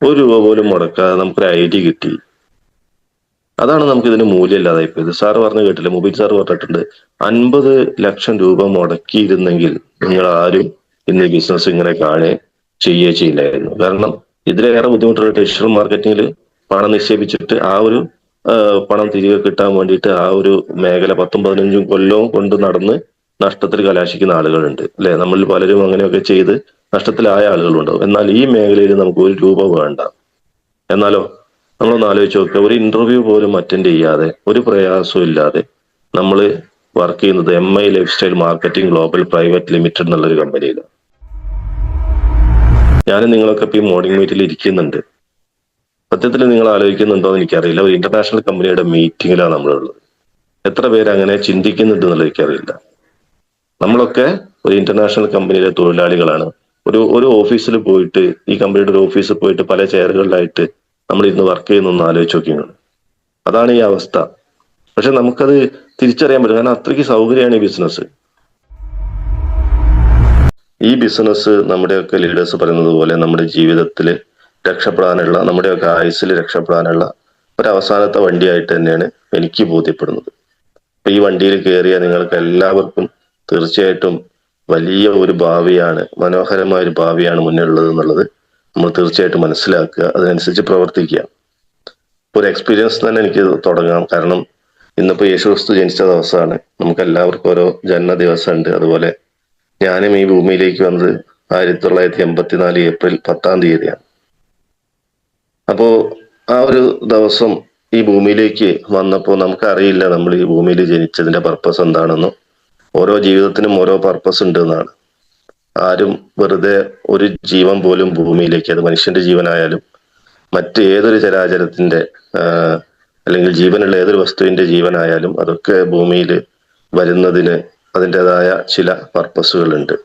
ഒരു രൂപ പോലും മുടക്കാതെ നമുക്കൊരു ഐഡി കിട്ടി. അതാണ് നമുക്ക് ഇതിന് മൂല്യമില്ലാതായിപ്പോയത്. സാറ് പറഞ്ഞു കേട്ടില്ല, മുബീൻ സാറ് പറഞ്ഞിട്ടുണ്ട്, 50 ലക്ഷം രൂപ മുടക്കിയിരുന്നെങ്കിൽ നിങ്ങൾ ആരും ഇന്ന് ഈ ബിസിനസ് ഇങ്ങനെ ചെയ്യില്ലായിരുന്നു. കാരണം ഇതിലേറെ ബുദ്ധിമുട്ടുള്ള ഡിജിറ്റൽ മാർക്കറ്റിംഗിൽ പണം നിക്ഷേപിച്ചിട്ട് ആ ഒരു പണം തിരികെ കിട്ടാൻ വേണ്ടിയിട്ട് ആ ഒരു മേഖല 10-15 കൊല്ലവും കൊണ്ട് നടന്ന് നഷ്ടത്തിൽ കലാശിക്കുന്ന ആളുകളുണ്ട് അല്ലെ. നമ്മളിൽ പലരും അങ്ങനെയൊക്കെ ചെയ്ത് നഷ്ടത്തിലായ ആളുകളുണ്ടാവും. എന്നാൽ ഈ മേഖലയിൽ നമുക്ക് ഒരു രൂപ വേണ്ട. എന്നാലോ, നമ്മളൊന്ന് ആലോചിച്ച് നോക്കുക, ഒരു ഇന്റർവ്യൂ പോലും അറ്റൻഡ് ചെയ്യാതെ ഒരു പ്രയാസവും ഇല്ലാതെ നമ്മൾ വർക്ക് ചെയ്യുന്നത് MI life style marketing global private limited എന്നുള്ളൊരു കമ്പനിയിലാണ്. ഞാനും നിങ്ങളൊക്കെ ഇപ്പൊ ഈ മോർണിംഗ് മീറ്റിൽ ഇരിക്കുന്നുണ്ട്. സത്യത്തിൽ നിങ്ങൾ ആലോചിക്കുന്നുണ്ടോ എന്ന് എനിക്കറിയില്ല, ഒരു ഇന്റർനാഷണൽ കമ്പനിയുടെ മീറ്റിംഗിലാണ് നമ്മളുള്ളത്. എത്ര പേര് അങ്ങനെ ചിന്തിക്കുന്നുണ്ട് എന്നുള്ളത് എനിക്കറിയില്ല. നമ്മളൊക്കെ ഒരു ഇന്റർനാഷണൽ കമ്പനിയിലെ തൊഴിലാളികളാണ്. ഒരു ഓഫീസിൽ പോയിട്ട്, ഈ കമ്പനിയുടെ ഒരു ഓഫീസിൽ പോയിട്ട് പല ചെയറുകളിലായിട്ട് നമ്മൾ ഇന്ന് വർക്ക് ചെയ്യുന്നൊന്ന് ആലോചിച്ച് നോക്കിയാണ്. അതാണ് ഈ അവസ്ഥ. പക്ഷെ നമുക്കത് തിരിച്ചറിയാൻ പറ്റും, കാരണം അത്രയ്ക്ക് സൗകര്യമാണ് ഈ ബിസിനസ്. ഈ ബിസിനസ് നമ്മുടെയൊക്കെ ലീഡേഴ്സ് പറയുന്നത് പോലെ നമ്മുടെ ജീവിതത്തിൽ രക്ഷപ്പെടാനുള്ള, നമ്മുടെയൊക്കെ ആയുസ്സിൽ രക്ഷപ്പെടാനുള്ള ഒരു അവസാനത്തെ വണ്ടിയായിട്ട് തന്നെയാണ് എനിക്ക് ബോധ്യപ്പെടുന്നത്. അപ്പൊ ഈ വണ്ടിയിൽ കയറിയ നിങ്ങൾക്ക് എല്ലാവർക്കും തീർച്ചയായിട്ടും വലിയ ഒരു ഭാവിയാണ്, മനോഹരമായ ഒരു ഭാവിയാണ് മുന്നിലുള്ളത് എന്നുള്ളത് നമ്മൾ തീർച്ചയായിട്ടും മനസ്സിലാക്കുക, അതിനനുസരിച്ച് പ്രവർത്തിക്കുക. ഒരു എക്സ്പീരിയൻസ് തന്നെ എനിക്ക് തുടങ്ങാം. കാരണം ഇന്നിപ്പോ യേശുക്രിസ്തു ജനിച്ച ദിവസമാണ്, നമുക്ക് എല്ലാവർക്കും ഓരോ ജന്മ ദിവസമുണ്ട്. അതുപോലെ ഞാനും ഈ ഭൂമിയിലേക്ക് വന്നത് 1984 ഏപ്രിൽ 10-ാം തീയതിയാണ്. അപ്പോ ആ ഒരു ദിവസം ഈ ഭൂമിയിലേക്ക് വന്നപ്പോൾ നമുക്കറിയില്ല നമ്മൾ ഈ ഭൂമിയിൽ ജനിച്ചതിന്റെ പർപ്പസ് എന്താണെന്നും ഓരോ ജീവിതത്തിനും ഓരോ പർപ്പസ് ഉണ്ട് എന്നാണ്. ആരും വെറുതെ ഒരു ജീവൻ പോലും ഭൂമിയിലേക്ക്, അത് മനുഷ്യന്റെ ജീവനായാലും മറ്റ് ഏതൊരു ചരാചരത്തിന്റെ അല്ലെങ്കിൽ ജീവനുള്ള ഏതൊരു വസ്തുവിന്റെ ജീവനായാലും അതൊക്കെ ഭൂമിയിൽ വരുന്നതിന് അതിൻ്റെതായ ചില പർപ്പസുകളുണ്ട്.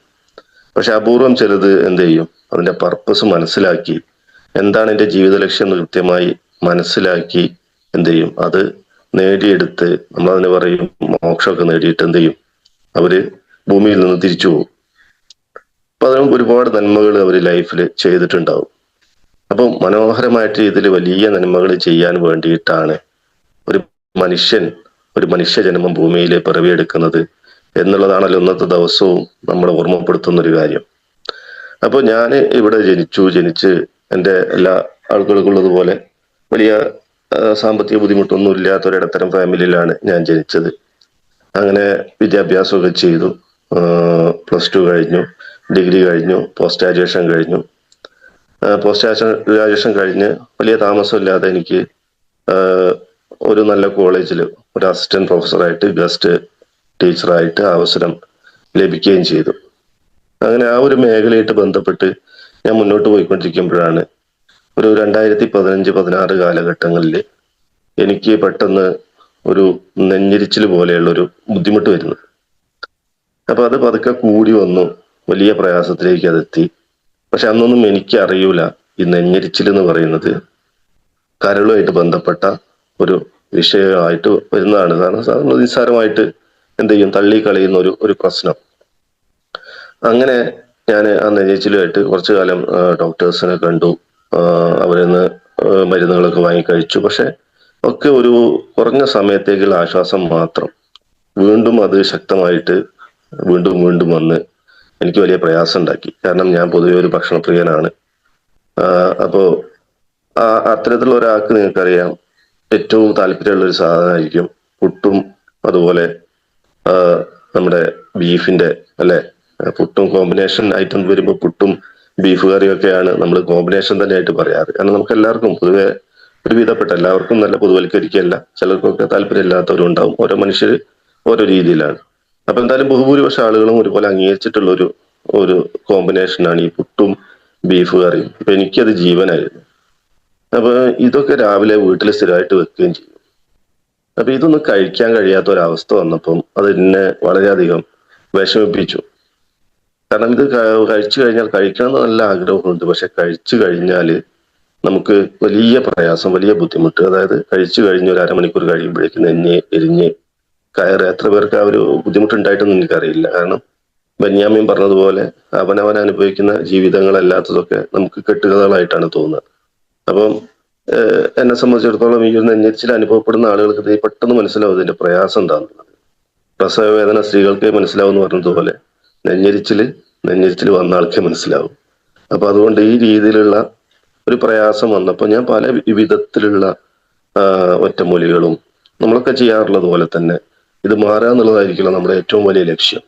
പക്ഷെ അപൂർവം ചിലത് എന്ത് ചെയ്യും, അതിന്റെ പർപ്പസ് മനസ്സിലാക്കി, എന്താണ് എന്റെ ജീവിത ലക്ഷ്യം എന്ന് കൃത്യമായി മനസ്സിലാക്കി എന്ത് ചെയ്യും, അത് നേടിയെടുത്ത്, നമ്മളതിന് പറയും മോക്ഷമൊക്കെ നേടിയിട്ട് എന്ത് ചെയ്യും, അവര് ഭൂമിയിൽ നിന്ന് തിരിച്ചു പോകും. അപ്പൊ അതിനും ഒരുപാട് നന്മകൾ അവർ ലൈഫിൽ ചെയ്തിട്ടുണ്ടാവും. അപ്പം മനോഹരമായിട്ട് ഇതിൽ വലിയ നന്മകൾ ചെയ്യാൻ വേണ്ടിയിട്ടാണ് ഒരു മനുഷ്യ ജന്മം ഭൂമിയിൽ പിറവിയെടുക്കുന്നത് എന്നുള്ളതാണല്ലോ ഇന്നത്തെ ദിവസവും നമ്മളെ ഓർമ്മപ്പെടുത്തുന്ന ഒരു കാര്യം. അപ്പോൾ ഞാൻ ഇവിടെ ജനിച്ച് എൻ്റെ എല്ലാ ആളുകൾക്കും ഉള്ളതുപോലെ വലിയ സാമ്പത്തിക ബുദ്ധിമുട്ടൊന്നും ഇല്ലാത്ത ഒരു ഇടത്തരം ഫാമിലിയിലാണ് ഞാൻ ജനിച്ചത്. അങ്ങനെ വിദ്യാഭ്യാസമൊക്കെ ചെയ്തു. +2 കഴിഞ്ഞു, ഡിഗ്രി കഴിഞ്ഞു, പോസ്റ്റ് ഗ്രാജുവേഷൻ കഴിഞ്ഞ് വലിയ താമസമില്ലാതെ എനിക്ക് ഒരു നല്ല കോളേജിൽ ഒരു അസിസ്റ്റന്റ് പ്രൊഫസറായിട്ട്, ഗസ്റ്റ് ടീച്ചറായിട്ട് അവസരം ലഭിക്കുകയും ചെയ്തു. അങ്ങനെ ആ ഒരു മേഖലയായിട്ട് ബന്ധപ്പെട്ട് ഞാൻ മുന്നോട്ട് പോയിക്കൊണ്ടിരിക്കുമ്പോഴാണ് ഒരു 2015-16 കാലഘട്ടങ്ങളിൽ എനിക്ക് പെട്ടെന്ന് ഒരു നെഞ്ഞിരിച്ചിൽ പോലെയുള്ള ഒരു ബുദ്ധിമുട്ട് വരുന്നത്. അപ്പൊ അത് പതുക്കെ കൂടി വന്നു, വലിയ പ്രയാസത്തിലേക്ക് അതെത്തി. പക്ഷെ അന്നൊന്നും എനിക്ക് അറിയൂല ഈ നെഞ്ഞിരിച്ചിൽ എന്ന് പറയുന്നത് കരളുമായിട്ട് ബന്ധപ്പെട്ട ഒരു വിഷയമായിട്ട് വരുന്നതാണ്. കാരണം നിസ്സാരമായിട്ട് എന്ത് ചെയ്യും, തള്ളി കളയുന്ന ഒരു പ്രശ്നം. അങ്ങനെ ഞാൻ ആ നെഞ്ഞിരിച്ചിലുമായിട്ട് കുറച്ചു കാലം ഡോക്ടേഴ്സിനെ കണ്ടു. അവരിന്ന് മരുന്നുകളൊക്കെ വാങ്ങിക്കഴിച്ചു. പക്ഷെ ഒക്കെ ഒരു കുറഞ്ഞ സമയത്തേക്കുള്ള ആശ്വാസം മാത്രം. വീണ്ടും അത് ശക്തമായിട്ട് വീണ്ടും വന്ന് എനിക്ക് വലിയ പ്രയാസം ഉണ്ടാക്കി. കാരണം ഞാൻ പൊതുവെ ഒരു ഭക്ഷണപ്രിയനാണ്. അപ്പോ അത്തരത്തിലുള്ള ഒരാൾക്ക് നിങ്ങൾക്കറിയാം ഏറ്റവും താല്പര്യമുള്ള ഒരു സാധനമായിരിക്കും പുട്ടും, അതുപോലെ നമ്മുടെ ബീഫിന്റെ അല്ലെ, പുട്ടും കോമ്പിനേഷൻ ഐറ്റം വരുമ്പോൾ പുട്ടും ബീഫ് കറിയൊക്കെയാണ് നമ്മൾ കോമ്പിനേഷൻ തന്നെ ആയിട്ട് പറയാറ്. കാരണം നമുക്ക് എല്ലാവർക്കും പൊതുവെ ഒരുവിധപ്പെട്ട എല്ലാവർക്കും, നല്ല പൊതുവൽക്കരിക്കല്ല, ചിലർക്കൊക്കെ താല്പര്യമില്ലാത്തവരും ഉണ്ടാവും. ഓരോ മനുഷ്യർ ഓരോ രീതിയിലാണ്. അപ്പൊ എന്തായാലും ബഹുഭൂരിപക്ഷ ആളുകളും ഒരുപോലെ അംഗീകരിച്ചിട്ടുള്ള ഒരു കോമ്പിനേഷനാണ് ഈ പുട്ടും ബീഫ് കറിയും. അപ്പൊ എനിക്കത് ജീവനായിരുന്നു. അപ്പൊ ഇതൊക്കെ രാവിലെ വീട്ടിൽ സ്ഥിരമായിട്ട് വെക്കുകയും ചെയ്യും. അപ്പൊ ഇതൊന്നും കഴിക്കാൻ കഴിയാത്ത ഒരവസ്ഥ വന്നപ്പം അത് എന്നെ വളരെയധികം വിഷമിപ്പിച്ചു. കാരണം ഇത് കഴിച്ചു കഴിഞ്ഞാൽ കഴിക്കണം എന്ന് നല്ല ആഗ്രഹമുണ്ട്. പക്ഷെ കഴിച്ചു കഴിഞ്ഞാൽ നമുക്ക് വലിയ പ്രയാസം, വലിയ ബുദ്ധിമുട്ട്. അതായത് കഴിച്ചു കഴിഞ്ഞ് ഒരു അരമണിക്കൂർ കഴിയുമ്പോഴേക്കും നെഞ്ഞ് എരിഞ്ഞ് കയറ്. എത്ര പേർക്ക് ആ ഒരു ബുദ്ധിമുട്ടുണ്ടായിട്ടൊന്നും എനിക്കറിയില്ല. കാരണം ബെന്യാമീൻ പറഞ്ഞതുപോലെ അവനവൻ അനുഭവിക്കുന്ന ജീവിതങ്ങളല്ലാത്തതൊക്കെ നമുക്ക് കെട്ടുകഥകളായിട്ടാണ് തോന്നുന്നത്. അപ്പം എന്നെ സംബന്ധിച്ചിടത്തോളം ഈ ഒരു നെഞ്ഞെരിച്ചിൽ അനുഭവപ്പെടുന്ന ആളുകൾക്ക് ഇത് പെട്ടെന്ന് മനസ്സിലാവും ഇതിന്റെ പ്രയാസം എന്താണെന്നുള്ളത്. പ്രസവ വേദന സ്ത്രീകൾക്ക് മനസ്സിലാവും എന്ന് പറഞ്ഞതുപോലെ നെഞ്ഞെരിച്ചിൽ വന്ന ആൾക്കേ മനസ്സിലാവും. അപ്പൊ അതുകൊണ്ട് ഈ രീതിയിലുള്ള ഒരു പ്രയാസം വന്നപ്പോൾ ഞാൻ പല വിധത്തിലുള്ള ഒറ്റമൂലികളും നമ്മളൊക്കെ ചെയ്യാറുള്ളത് പോലെ തന്നെ ഇത് മാറുക എന്നുള്ളതായിരിക്കില്ല നമ്മുടെ ഏറ്റവും വലിയ ലക്ഷ്യം.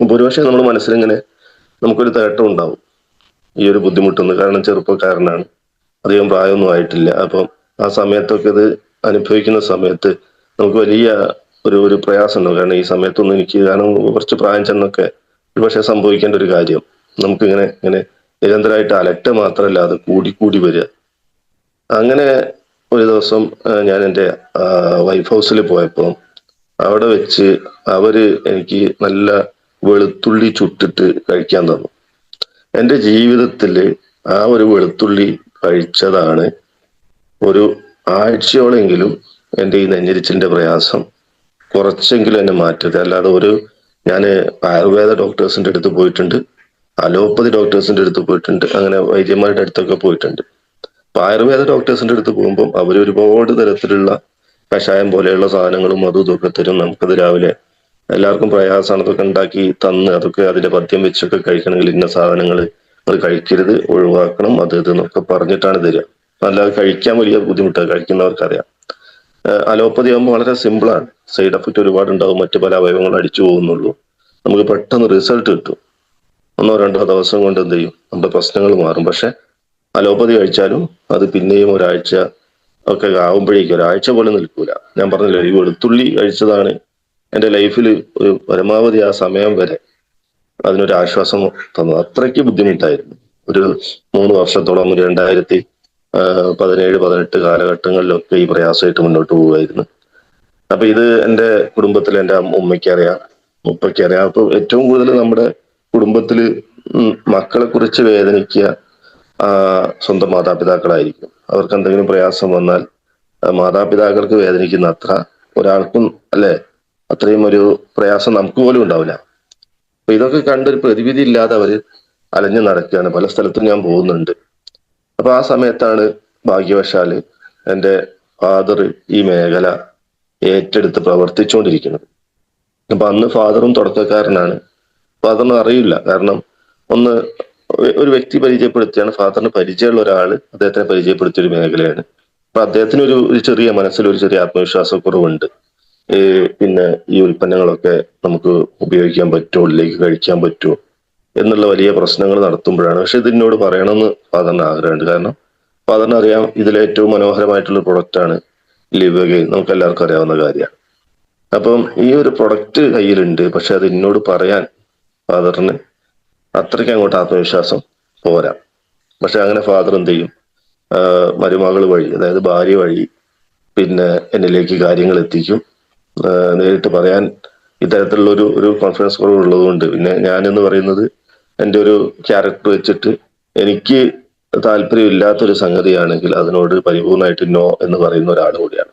ഒരുപക്ഷെ നമ്മുടെ മനസ്സിലിങ്ങനെ നമുക്കൊരു തേട്ടം ഉണ്ടാവും ഈ ഒരു ബുദ്ധിമുട്ടൊന്ന്, കാരണം ചെറുപ്പക്കാരനാണ്, അധികം പ്രായമൊന്നും ആയിട്ടില്ല. അപ്പം ആ സമയത്തൊക്കെ ഇത് അനുഭവിക്കുന്ന സമയത്ത് നമുക്ക് വലിയ ഒരു പ്രയാസം ഉണ്ടാവും. കാരണം ഈ സമയത്തൊന്നും എനിക്ക്, കാരണം കുറച്ച് പ്രായം ചെന്നൊക്കെ ഒരുപക്ഷെ സംഭവിക്കേണ്ട ഒരു കാര്യം ഇങ്ങനെ നിരന്തരമായിട്ട് അലട്ട് മാത്രമല്ല അത് കൂടി വരിക. അങ്ങനെ ഒരു ദിവസം ഞാൻ എൻ്റെ വൈഫ് ഹൗസിൽ പോയപ്പോൾ അവിടെ വെച്ച് അവര് എനിക്ക് നല്ല വെളുത്തുള്ളി ചുട്ടിട്ട് കഴിക്കാൻ തന്നു. എൻ്റെ ജീവിതത്തിൽ ആ ഒരു വെളുത്തുള്ളി കഴിച്ചതാണ് ഒരു ആഴ്ചയോളെങ്കിലും എൻ്റെ ഈ നെഞ്ഞെരിച്ചിലിന്റെ പ്രയാസം കുറച്ചെങ്കിലും എന്നെ മാറ്റരുത്. അല്ലാതെ ഞാൻ ആയുർവേദ ഡോക്ടേഴ്സിന്റെ അടുത്ത് പോയിട്ടുണ്ട്, അലോപ്പതി ഡോക്ടേഴ്സിന്റെ അടുത്ത് പോയിട്ടുണ്ട്, അങ്ങനെ വൈദ്യന്മാരുടെ അടുത്തൊക്കെ പോയിട്ടുണ്ട്. അപ്പൊ ആയുർവേദ ഡോക്ടേഴ്സിന്റെ അടുത്ത് പോകുമ്പോൾ അവർ ഒരുപാട് തരത്തിലുള്ള കഷായം പോലെയുള്ള സാധനങ്ങളും അതും ഇതൊക്കെ തരും. നമുക്കത് രാവിലെ എല്ലാവർക്കും പ്രയാസമാണ്, അതൊക്കെ ഉണ്ടാക്കി തന്ന് അതൊക്കെ അതിന്റെ പഥ്യം വെച്ചൊക്കെ കഴിക്കണമെങ്കിൽ ഇന്ന സാധനങ്ങൾ നിങ്ങൾ കഴിക്കരുത്, ഒഴിവാക്കണം, അത് ഇതെന്നൊക്കെ പറഞ്ഞിട്ടാണ് തരിക. അല്ലാതെ കഴിക്കാൻ വലിയ ബുദ്ധിമുട്ടാണ്, കഴിക്കുന്നവർക്കറിയാം. അലോപ്പതി ആകുമ്പോൾ വളരെ സിമ്പിളാണ്, സൈഡ് എഫക്റ്റ് ഒരുപാട് ഉണ്ടാവും, മറ്റു പല അവയവങ്ങൾ അടിച്ചു പോകുന്നുള്ളൂ, നമുക്ക് പെട്ടെന്ന് റിസൾട്ട് കിട്ടും. 1-2 ദിവസം കൊണ്ട് എന്ത് ചെയ്യും, നമ്മുടെ പ്രശ്നങ്ങൾ മാറും. പക്ഷെ അലോപ്പതി കഴിച്ചാലും അത് പിന്നെയും ഒരാഴ്ച ഒക്കെ ആവുമ്പോഴേക്കും, ഒരാഴ്ച പോലും നിൽക്കൂല. ഞാൻ പറഞ്ഞില്ല, ഈ വെളുത്തുള്ളി കഴിച്ചതാണ് എൻ്റെ ലൈഫിൽ ഒരു പരമാവധി ആ സമയം വരെ അതിനൊരു ആശ്വാസം തന്നത്. അത്രയ്ക്ക് ബുദ്ധിമുട്ടായിരുന്നു. ഒരു 3 വർഷത്തോളം 2017-18 കാലഘട്ടങ്ങളിലൊക്കെ ഈ പ്രയാസമായിട്ട് മുന്നോട്ട് പോവുമായിരുന്നു. അപ്പൊ ഇത് എൻ്റെ കുടുംബത്തിൽ എൻ്റെ ഉമ്മയ്ക്കറിയാം, ഉപ്പയ്ക്കറിയാം. അപ്പൊ ഏറ്റവും കൂടുതൽ നമ്മുടെ കുടുംബത്തില് മക്കളെ കുറിച്ച് വേദനിക്കുക സ്വന്തം മാതാപിതാക്കളായിരിക്കും. അവർക്ക് എന്തെങ്കിലും പ്രയാസം വന്നാൽ മാതാപിതാക്കൾക്ക് വേദനിക്കുന്ന അത്ര ഒരാൾക്കും, അല്ലെ, അത്രയും ഒരു പ്രയാസം നമുക്ക് പോലും ഉണ്ടാവില്ല. അപ്പൊ ഇതൊക്കെ കണ്ടൊരു പ്രതിവിധി ഇല്ലാതെ അവര് അലഞ്ഞു നടക്കുകയാണ്. പല സ്ഥലത്തും ഞാൻ പോകുന്നുണ്ട്. അപ്പൊ ആ സമയത്താണ് ഭാഗ്യവശാല് എൻ്റെ ഫാദർ ഈ മേഖല ഏറ്റെടുത്ത് പ്രവർത്തിച്ചുകൊണ്ടിരിക്കുന്നത്. അപ്പൊ അന്ന് ഫാദറും തുടക്കക്കാരനാണ്, ഫാദറിന് അറിയില്ല. കാരണം ഒരു വ്യക്തി പരിചയപ്പെടുത്തിയാണ്, ഫാദറിന് പരിചയമുള്ള ഒരാള് അദ്ദേഹത്തിനെ പരിചയപ്പെടുത്തിയ ഒരു മേഖലയാണ്. അപ്പൊ അദ്ദേഹത്തിന് ഒരു ചെറിയ മനസ്സിൽ ഒരു ചെറിയ ആത്മവിശ്വാസക്കുറവുണ്ട്. പിന്നെ ഈ ഉൽപ്പന്നങ്ങളൊക്കെ നമുക്ക് ഉപയോഗിക്കാൻ പറ്റുമോ, ഉള്ളിലേക്ക് കഴിക്കാൻ പറ്റുമോ എന്നുള്ള വലിയ പ്രശ്നങ്ങൾ നടത്തുമ്പോഴാണ്. പക്ഷെ ഇതിനോട് പറയണമെന്ന് ഫാദറിന് ആഗ്രഹമുണ്ട്. കാരണം ഫാദറിന് അറിയാം ഇതിലെ ഏറ്റവും മനോഹരമായിട്ടുള്ള പ്രൊഡക്റ്റാണ് ലിവഗെയിൻ, നമുക്ക് എല്ലാവർക്കും അറിയാവുന്ന കാര്യമാണ്. അപ്പം ഈ ഒരു പ്രൊഡക്റ്റ് കയ്യിലുണ്ട്, പക്ഷെ അത് എന്നോട് പറയാൻ ഫാദറിന് അത്രയ്ക്ക് അങ്ങോട്ട് ആത്മവിശ്വാസം പോരാ. പക്ഷെ അങ്ങനെ ഫാദർ എന്ത് ചെയ്യും, മരുമകൾ വഴി, അതായത് ഭാര്യ വഴി പിന്നെ എന്നിലേക്ക് കാര്യങ്ങൾ എത്തിക്കും. നേരിട്ട് പറയാൻ ഇത്തരത്തിലുള്ള ഒരു കോൺഫിഡൻസ് കുറവ് ഉള്ളതുകൊണ്ട്, പിന്നെ ഞാനെന്ന് പറയുന്നത് എൻ്റെ ഒരു ക്യാരക്ടർ വെച്ചിട്ട് എനിക്ക് താല്പര്യമില്ലാത്തൊരു സംഗതിയാണെങ്കിൽ അതിനോട് പരിപൂർണമായിട്ട് നോ എന്ന് പറയുന്ന ഒരാൾ കൂടിയാണ്.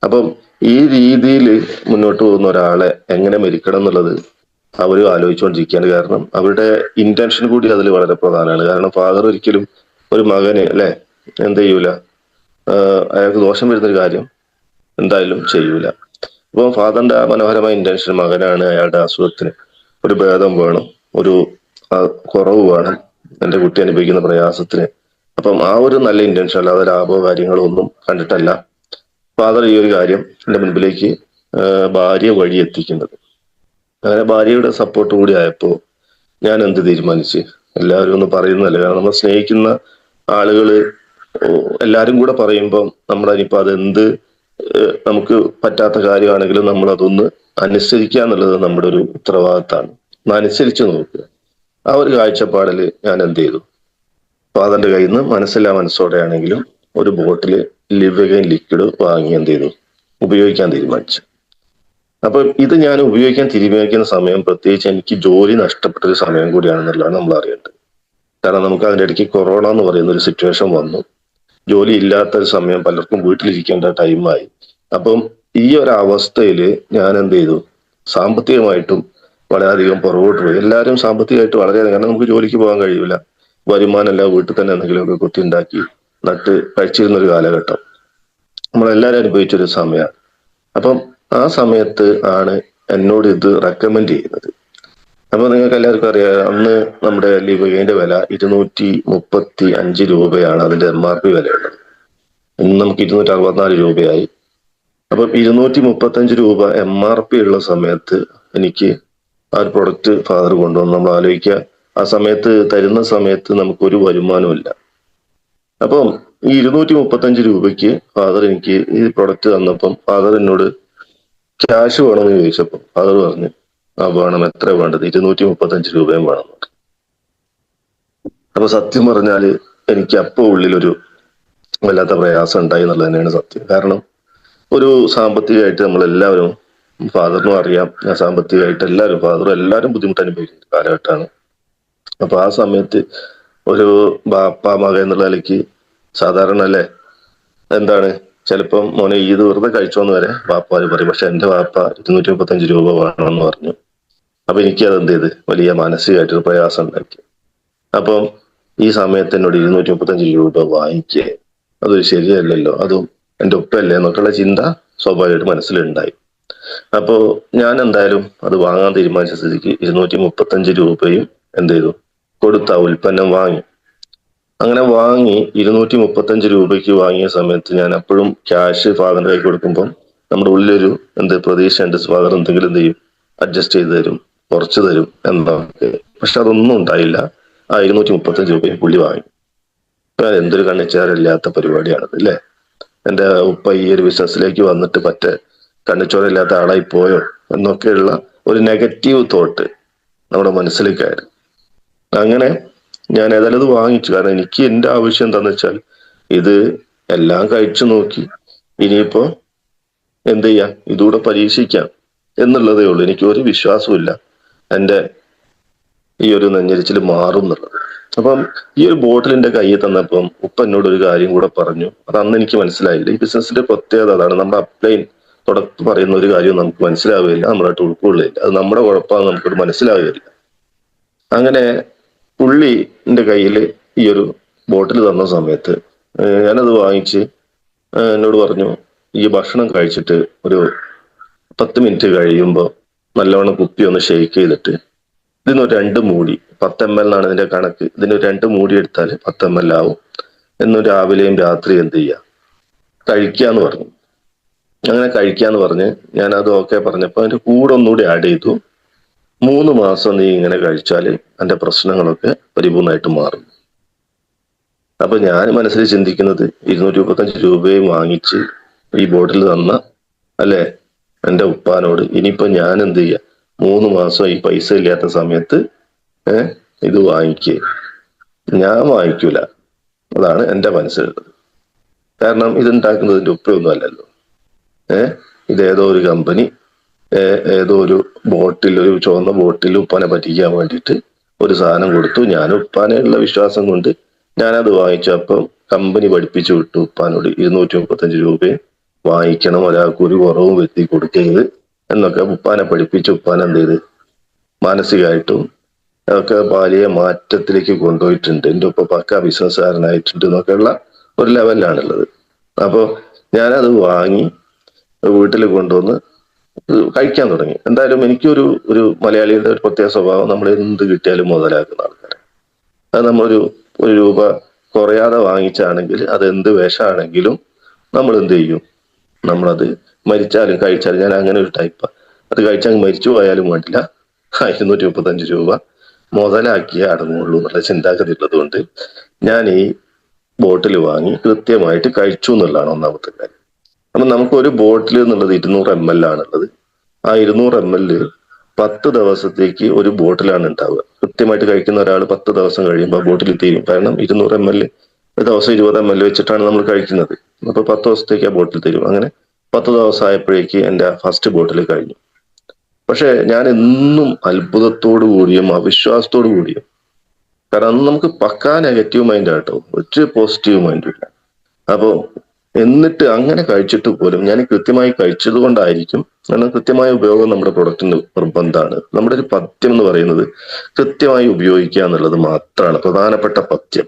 അപ്പം ഈ രീതിയിൽ മുന്നോട്ട് പോകുന്ന ഒരാളെ എങ്ങനെ മരിക്കണം എന്നുള്ളത് അവര് ആലോചിച്ചുകൊണ്ടിരിക്കുകയാണ്. കാരണം അവരുടെ ഇന്റൻഷൻ കൂടി അതിൽ വളരെ പ്രധാനമാണ്. കാരണം ഫാദർ ഒരിക്കലും ഒരു മകന്, അല്ലെ, എന്ത് ചെയ്യൂല, അയാൾക്ക് ദോഷം വരുന്നൊരു കാര്യം എന്തായാലും ചെയ്യൂല. അപ്പൊ ഫാദറിന്റെ ആ മനോഹരമായ ഇന്റൻഷൻ, മകനാണ്, അയാളുടെ അസുഖത്തിന് ഒരു ഭേദം വേണം, ഒരു കുറവ് വേണം, എന്റെ കുട്ടി അനുഭവിക്കുന്ന പ്രയാസത്തിന്. അപ്പം ആ ഒരു നല്ല ഇന്റൻഷൻ, അല്ലാതെ ലാഭമോ കാര്യങ്ങളോ ഒന്നും കണ്ടിട്ടല്ല ഫാദർ ഈ ഒരു കാര്യം എന്റെ മുൻപിലേക്ക് ഭാര്യ വഴി എത്തിക്കുന്നത്. അങ്ങനെ ഭാര്യയുടെ സപ്പോർട്ട് കൂടി ആയപ്പോ ഞാൻ എന്ത് തീരുമാനിച്ച്, എല്ലാവരും ഒന്ന് പറയുന്നതല്ല, കാരണം നമ്മൾ സ്നേഹിക്കുന്ന ആളുകള് എല്ലാരും കൂടെ പറയുമ്പോൾ നമ്മളതിനിപ്പോ അതെന്ത് നമുക്ക് പറ്റാത്ത കാര്യമാണെങ്കിലും നമ്മൾ അതൊന്ന് അനുസരിക്കുക എന്നുള്ളത് നമ്മുടെ ഒരു ഉത്തരവാദിത്തമാണ്. ഒന്ന് അനുസരിച്ച് നോക്കുക. ആ ഒരു കാഴ്ചപ്പാടില് ഞാൻ എന്ത് ചെയ്തു, ഫാദറിന്റെ കയ്യിൽ നിന്ന് മനസ്സില്ലാ മനസ്സോടെയാണെങ്കിലും ഒരു ബോട്ടില് ലിവഗെയിൻ ലിക്വിഡ് വാങ്ങി എന്ത് ചെയ്തു, ഉപയോഗിക്കാൻ തീരുമാനിച്ചു. അപ്പൊ ഇത് ഞാൻ ഉപയോഗിക്കാൻ തീരുമാനിക്കുന്ന സമയം പ്രത്യേകിച്ച് എനിക്ക് ജോലി നഷ്ടപ്പെട്ട ഒരു സമയം കൂടിയാണെന്നുള്ളതാണ് നമ്മൾ അറിയേണ്ടത്. കാരണം നമുക്ക് അതിന്റെ ഇടയ്ക്ക് കൊറോണ എന്ന് പറയുന്ന ഒരു സിറ്റുവേഷൻ വന്നു. ജോലി ഇല്ലാത്ത ഒരു സമയം, പലർക്കും വീട്ടിലിരിക്കേണ്ട ടൈമായി. അപ്പം ഈ ഒരു അവസ്ഥയിൽ ഞാൻ എന്ത് ചെയ്തു, സാമ്പത്തികമായിട്ടും വളരെയധികം പുറകോട്ട് പോയി. എല്ലാവരും സാമ്പത്തികമായിട്ട് വളരെയധികം, കാരണം നമുക്ക് ജോലിക്ക് പോകാൻ കഴിയില്ല, വരുമാനമല്ല, വീട്ടിൽ തന്നെ എന്തെങ്കിലുമൊക്കെ കുത്തി ഉണ്ടാക്കി നട്ട് കഴിച്ചിരുന്ന ഒരു കാലഘട്ടം നമ്മളെല്ലാവരും അനുഭവിച്ചൊരു സമയമാണ്. അപ്പം ആ സമയത്ത് ആണ് എന്നോട് ഇത് റെക്കമെൻഡ് ചെയ്യുന്നത്. അപ്പൊ നിങ്ങൾക്ക് എല്ലാവർക്കും അറിയാം, അന്ന് നമ്മുടെ ലിവഗൈന്റെ വില 235 രൂപയാണ് അതിന്റെ MRP വിലയുള്ളത്. ഇന്ന് നമുക്ക് 264 രൂപയായി. അപ്പൊ 235 രൂപ MRP ഉള്ള സമയത്ത് എനിക്ക് ആ ഒരു പ്രൊഡക്റ്റ് ഫാദർ കൊണ്ടുവന്ന്, നമ്മൾ ആലോചിക്കുക, ആ സമയത്ത് തരുന്ന സമയത്ത് നമുക്കൊരു വരുമാനമില്ല. അപ്പം ഈ 235 രൂപയ്ക്ക് ഫാദർ എനിക്ക് ഈ പ്രൊഡക്റ്റ് തന്നപ്പം ഫാദർ എന്നോട് ക്യാഷ് വേണമെന്ന് ചോദിച്ചപ്പോൾ ഫാദർ പറഞ്ഞു, ആ വേണം, എത്ര വേണ്ടത്, 235 രൂപയും വേണം. അപ്പൊ സത്യം പറഞ്ഞാല് എനിക്ക് അപ്പൊ ഉള്ളിലൊരു വല്ലാത്ത പ്രയാസം ഉണ്ടായി എന്നുള്ളത് തന്നെയാണ് സത്യം. കാരണം ഒരു സാമ്പത്തികമായിട്ട് നമ്മളെല്ലാവരും, ഫാദറിനും അറിയാം ഞാൻ സാമ്പത്തികമായിട്ട് ഫാദറും എല്ലാവരും ബുദ്ധിമുട്ട് അനുഭവിക്കുന്ന കാലഘട്ടമാണ്. അപ്പൊ ആ സമയത്ത് ഒരു ബാപ്പ മക എന്നുള്ള നിലയ്ക്ക് സാധാരണ അല്ലേ, എന്താണ്, ചിലപ്പം മോനെ ഇത് വെറുതെ കഴിച്ചോന്ന് വരെ വാപ്പാര് പറയും. പക്ഷെ എന്റെ വാപ്പ 235 രൂപ വേണമെന്ന് പറഞ്ഞു. അപ്പൊ എനിക്ക് അത് എന്ത് ചെയ്ത് വലിയ മാനസികമായിട്ടൊരു പ്രയാസം ഉണ്ടാക്കി. അപ്പം ഈ സമയത്ത് എന്നോട് 235 രൂപ വാങ്ങിക്കുക, അതൊരു ശരിയല്ലല്ലോ, അതും എന്റെ ഒപ്പല്ലേ എന്നൊക്കെയുള്ള ചിന്ത സ്വാഭാവികമായിട്ട് മനസ്സിലുണ്ടായി. അപ്പോ ഞാൻ എന്തായാലും അത് വാങ്ങാൻ തീരുമാനിച്ച സ്ഥിതിക്ക് 235 രൂപയും എന്ത് ചെയ്തു, കൊടുത്ത ഉൽപ്പന്നം വാങ്ങി. അങ്ങനെ വാങ്ങി 235 രൂപയ്ക്ക് വാങ്ങിയ സമയത്ത് ഞാൻ അപ്പോഴും ക്യാഷ് ഫാദറിന്റെ കൈ കൊടുക്കുമ്പോൾ നമ്മുടെ ഉള്ളിലൊരു പ്രതീക്ഷ ഉണ്ട്, ഫാദർ എന്തെങ്കിലും എന്ത് ചെയ്യും, അഡ്ജസ്റ്റ് ചെയ്ത് തരും, കുറച്ച് തരും എന്നൊക്കെ. പക്ഷെ അതൊന്നും ഉണ്ടായില്ല. ആ 235 രൂപയും പുള്ളി വാങ്ങി. എന്തൊരു കണ്ണിച്ചാരില്ലാത്ത പരിപാടിയാണത് അല്ലേ. എന്റെ ഉപ്പ ഈ ഒരു ബിസിനസ്സിലേക്ക് വന്നിട്ട് പറ്റേ കണ്ണിച്ചോരയില്ലാത്ത ആളായി പോയോ എന്നൊക്കെയുള്ള ഒരു നെഗറ്റീവ് തോട്ട് നമ്മുടെ മനസ്സിലേക്ക് കയറി. അങ്ങനെ ഞാൻ ഏതായാലും ഇത് വാങ്ങിച്ചു. കാരണം എനിക്ക് എന്റെ ആവശ്യം എന്താന്ന് വെച്ചാൽ ഇത് എല്ലാം കഴിച്ചു നോക്കി, ഇനിയിപ്പോ എന്ത് ചെയ്യാം, ഇതുകൂടെ പരീക്ഷിക്കാം എന്നുള്ളതേ ഉള്ളൂ. എനിക്ക് ഒരു വിശ്വാസമില്ല എന്റെ ഈ ഒരു നെഞ്ഞരിച്ചിൽ മാറും എന്നുള്ളത്. അപ്പം ഈ ഒരു ബോട്ടിൽ എന്റെ കയ്യിൽ തന്നപ്പം ഉപ്പ എന്നോട് ഒരു കാര്യം കൂടെ പറഞ്ഞു. അത് അന്ന് എനിക്ക് മനസ്സിലായില്ല. ഈ ബിസിനസിന്റെ പ്രത്യേകത അതാണ്, നമ്മുടെ അപ്ലൈൻ തുടക്കം പറയുന്ന ഒരു കാര്യം നമുക്ക് മനസ്സിലാവുകയില്ല, നമ്മളായിട്ട് ഉൾക്കൊള്ളുകയില്ല. അത് നമ്മുടെ കുഴപ്പമാണ്, നമുക്കത് മനസ്സിലാവുകയില്ല. അങ്ങനെ പുള്ളിന്റെ കയ്യിൽ ഈ ഒരു ബോട്ടിൽ തന്ന സമയത്ത് ഞാനത് വാങ്ങിച്ച് എന്നോട് പറഞ്ഞു, ഈ ഭക്ഷണം കഴിച്ചിട്ട് ഒരു 10 മിനിറ്റ് കഴിയുമ്പോൾ നല്ലവണ്ണം കുപ്പി ഒന്ന് ഷെയ്ക്ക് ചെയ്തിട്ട് ഇതിനൊരു 2 മൂടി, 10 ml എന്നാണ് ഇതിന്റെ കണക്ക്, ഇതിന് 2 മൂടി എടുത്താൽ 10 ml ആവും, എന്നും രാവിലെയും രാത്രിയും എന്ത് ചെയ്യുക, കഴിക്കാന്ന് പറഞ്ഞു. അങ്ങനെ കഴിക്കാന്ന് പറഞ്ഞ് ഞാനത് ഓക്കെ പറഞ്ഞപ്പോൾ അതിന്റെ കൂടെ ഒന്നുകൂടി ആഡ് ചെയ്തു, 3 മാസം നീ ഇങ്ങനെ കഴിച്ചാൽ എന്റെ പ്രശ്നങ്ങളൊക്കെ പരിപൂർണമായിട്ട് മാറും. അപ്പൊ ഞാൻ മനസ്സിൽ ചിന്തിക്കുന്നത്, 235 രൂപയും വാങ്ങിച്ച് ഈ ബോട്ടിൽ തന്ന അല്ലെ എന്റെ ഉപ്പാനോട് ഇനിയിപ്പോ ഞാൻ എന്ത് ചെയ്യാ, 3 മാസം ഈ പൈസ ഇല്ലാത്ത സമയത്ത് ഇത് വാങ്ങിക്കുക, ഞാൻ വാങ്ങിക്കൂല. അതാണ് എന്റെ മനസ്സിലുള്ളത്. കാരണം ഇതുണ്ടാക്കുന്നത് എന്റെ ഉപ്പയൊന്നും അല്ലല്ലോ. ഇതേതോ ഒരു കമ്പനി ഏതോ ഒരു ബോട്ടിൽ, ഒരു ചുവന്ന ബോട്ടിൽ ഉപ്പാനെ പറ്റിക്കാൻ വേണ്ടിയിട്ട് ഒരു സാധനം കൊടുത്തു. ഞാൻ ഉപ്പാനെയുള്ള വിശ്വാസം കൊണ്ട് ഞാനത് വാങ്ങിച്ചപ്പം കമ്പനി പഠിപ്പിച്ചു വിട്ടു ഉപ്പാനോട് 235 രൂപയും വാങ്ങിക്കണം, ഒരാൾക്ക് ഒരു കുറവും വരുത്തി കൊടുക്കരുത് എന്നൊക്കെ ഉപ്പാനെ പഠിപ്പിച്ച് ഉപ്പാനെ എന്ത് ചെയ്ത് മാനസികമായിട്ടും ഒക്കെ വലിയ മാറ്റത്തിലേക്ക് കൊണ്ടുപോയിട്ടുണ്ട്. എൻ്റെ ഉപ്പ പക്ക ബിസിനസ്സുകാരനായിട്ടുണ്ട് എന്നൊക്കെയുള്ള ഒരു ലെവലിലാണുള്ളത്. അപ്പോൾ ഞാനത് വാങ്ങി വീട്ടിൽ കൊണ്ടുവന്ന് കഴിക്കാൻ തുടങ്ങി. എന്തായാലും എനിക്കൊരു ഒരു മലയാളിയുടെ ഒരു പ്രത്യേക സ്വഭാവം, നമ്മൾ എന്ത് കിട്ടിയാലും മുതലാക്കുന്ന ആൾക്കാർ. അത് നമ്മളൊരു 1 രൂപ കുറയാതെ വാങ്ങിച്ചാണെങ്കിൽ അത് എന്ത് വിഷമാണെങ്കിലും നമ്മൾ എന്ത് ചെയ്യും, നമ്മളത് മരിച്ചാലും കഴിച്ചാലും, ഞാൻ അങ്ങനെ ഒരു ടൈപ്പാണ്. അത് കഴിച്ചാൽ മരിച്ചു പോയാലും വേണ്ടില്ല, 235 രൂപ മുതലാക്കിയേ അടങ്ങുള്ളൂ എന്നുള്ള ചിന്താഗതി ഉള്ളത് കൊണ്ട് ഞാൻ ഈ ബോട്ടിൽ വാങ്ങി കൃത്യമായിട്ട് കഴിച്ചു എന്നുള്ളതാണ് ഒന്നാമത്തെ കാര്യം. അപ്പൊ നമുക്ക് ഒരു ബോട്ടിൽ എന്നുള്ളത് 200 ml ആണുള്ളത്. ആ 200 ml 10 ദിവസത്തേക്ക് ഒരു ബോട്ടിലാണ് ഉണ്ടാവുക. കൃത്യമായിട്ട് കഴിക്കുന്ന ഒരാൾ 10 ദിവസം കഴിയുമ്പോൾ ബോട്ടിൽ തീരും. കാരണം 200 ml ഒരു ദിവസം 20 ml വെച്ചിട്ടാണ് നമ്മൾ കഴിക്കുന്നത്. അപ്പൊ 10 ദിവസത്തേക്ക് ആ ബോട്ടിൽ തരും. അങ്ങനെ 10 ദിവസം ആയപ്പോഴേക്ക് എന്റെ ഫസ്റ്റ് ബോട്ടിൽ കഴിഞ്ഞു. പക്ഷെ ഞാൻ എന്നും അത്ഭുതത്തോടു കൂടിയും അവിശ്വാസത്തോടു കൂടിയും, കാരണം അന്ന് നമുക്ക് പക്കാ നെഗറ്റീവ് മൈൻഡ് ആട്ടോ, ഒരു പോസിറ്റീവ് മൈൻഡും ഇല്ല. അപ്പോ എന്നിട്ട് അങ്ങനെ കഴിച്ചിട്ട് പോലും ഞാൻ കൃത്യമായി കഴിച്ചത് കൊണ്ടായിരിക്കും, കാരണം കൃത്യമായ ഉപയോഗം നമ്മുടെ പ്രൊഡക്റ്റിന് നിർബന്ധമാണ്. നമ്മുടെ ഒരു പഥ്യം എന്ന് പറയുന്നത് കൃത്യമായി ഉപയോഗിക്കുക എന്നുള്ളത് മാത്രമാണ് പ്രധാനപ്പെട്ട പഥ്യം.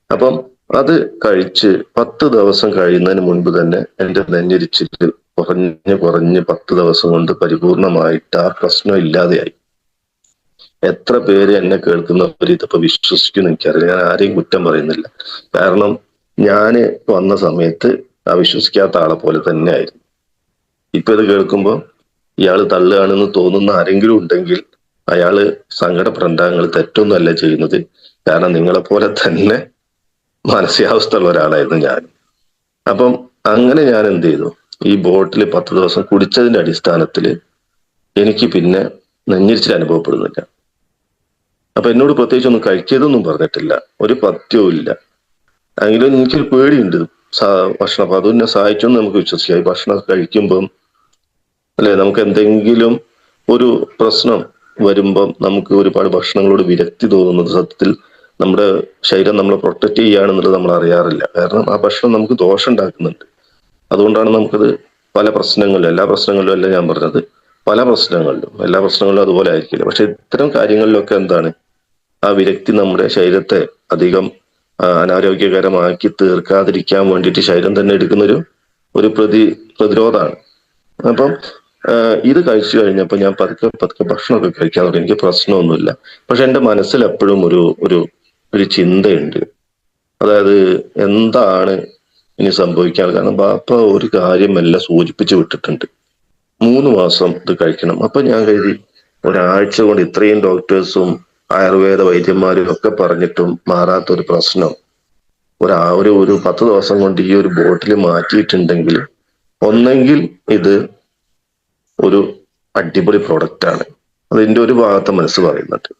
അപ്പം അത് കഴിച്ച് 10 ദിവസം കഴിയുന്നതിന് മുൻപ് തന്നെ എന്റെ നെഞ്ഞെരിച്ചിൽ കുറഞ്ഞ് 10 ദിവസം കൊണ്ട് പരിപൂർണമായിട്ട് ആ പ്രശ്നം ഇല്ലാതെയായി. എത്ര പേര് എന്നെ കേൾക്കുന്നവർ ഇതിപ്പോ വിശ്വസിക്കും എനിക്കറിയില്ല. ഞാൻ ആരെയും കുറ്റം പറയുന്നില്ല. കാരണം ഞാന് വന്ന സമയത്ത് ആ വിശ്വസിക്കാത്ത ആളെ പോലെ തന്നെ ആയിരുന്നു. ഇപ്പൊ ഇത് കേൾക്കുമ്പോ ഇയാള് തള്ളുകയാണെന്ന് തോന്നുന്ന ആരെങ്കിലും ഉണ്ടെങ്കിൽ അയാള് സങ്കടപ്പെടേണ്ട. നിങ്ങൾ തെറ്റൊന്നുമല്ല ചെയ്യുന്നത്. കാരണം നിങ്ങളെ പോലെ തന്നെ മാനസികാവസ്ഥ ഉള്ള ഒരാളായിരുന്നു ഞാൻ. അപ്പം അങ്ങനെ ഞാൻ എന്ത് ചെയ്തു, ഈ ബോട്ടിൽ 10 ദിവസം കുടിച്ചതിന്റെ അടിസ്ഥാനത്തിൽ എനിക്ക് പിന്നെ നെഞ്ഞിരിച്ചിൽ അനുഭവപ്പെടുന്നില്ല. അപ്പൊ എന്നോട് പ്രത്യേകിച്ച് ഒന്നും കഴിക്കരുതൊന്നും പറഞ്ഞിട്ടില്ല, ഒരു പഥ്യവും ഇല്ല. എങ്കിലും എനിക്കൊരു പേടിയുണ്ട്. ഭക്ഷണം അപ്പൊ അതൊന്നെ സഹായിച്ചെന്ന് നമുക്ക് വിശ്വസിക്കാം. ഈ ഭക്ഷണം കഴിക്കുമ്പം അല്ലെ, നമുക്ക് എന്തെങ്കിലും ഒരു പ്രശ്നം വരുമ്പം നമുക്ക് ഒരുപാട് ഭക്ഷണങ്ങളോട് വിരക്തി തോന്നുന്നത് സത്യത്തിൽ നമ്മുടെ ശരീരം നമ്മളെ പ്രൊട്ടക്ട് ചെയ്യുകയാണെന്നുള്ളത് നമ്മൾ അറിയാറില്ല. കാരണം ആ ഭക്ഷണം നമുക്ക് ദോഷം ഉണ്ടാക്കുന്നുണ്ട്. അതുകൊണ്ടാണ് നമുക്കത് പല പ്രശ്നങ്ങളിലും, എല്ലാ പ്രശ്നങ്ങളിലും അല്ല ഞാൻ പറഞ്ഞത്, പല പ്രശ്നങ്ങളിലും, എല്ലാ പ്രശ്നങ്ങളിലും അതുപോലെ ആയിരിക്കില്ല. പക്ഷെ ഇത്തരം കാര്യങ്ങളിലൊക്കെ എന്താണ്, ആ വിരക്തി നമ്മുടെ ശരീരത്തെ അധികം അനാരോഗ്യകരമാക്കി തീർക്കാതിരിക്കാൻ വേണ്ടിയിട്ട് ശരീരം തന്നെ എടുക്കുന്നൊരു ഒരു പ്രതിരോധമാണ്. അപ്പം ഇത് കഴിച്ചു കഴിഞ്ഞപ്പോൾ ഞാൻ പതുക്കെ പതുക്കെ ഭക്ഷണമൊക്കെ കഴിക്കാൻ തുടങ്ങി. എനിക്ക് പ്രശ്നമൊന്നുമില്ല. പക്ഷെ എന്റെ മനസ്സിൽ എപ്പോഴും ഒരു ഒരു ഒരു ചിന്തയുണ്ട്. അതായത് എന്താണ് ഇനി സംഭവിക്കാൻ. കാരണം ബാപ്പ ഒരു കാര്യം എല്ലാം സൂചിപ്പിച്ചു വിട്ടിട്ടുണ്ട്, 3 മാസം ഇത് കഴിക്കണം. അപ്പൊ ഞാൻ കരുതി ഒരാഴ്ച കൊണ്ട് ഇത്രയും ഡോക്ടേഴ്സും ആയുർവേദ വൈദ്യന്മാരും ഒക്കെ പറഞ്ഞിട്ടും മാറാത്ത ഒരു പ്രശ്നം ഒരു 10 ദിവസം കൊണ്ട് ഈ ഒരു ബോട്ടിൽ മാറ്റിയിട്ടുണ്ടെങ്കിൽ ഒന്നെങ്കിൽ ഇത് ഒരു അടിപൊളി പ്രൊഡക്റ്റ് ആണ്. അതിന്റെ ഒരു ഭാഗത്ത് മനസ്സ് പറയുന്നുണ്ട്.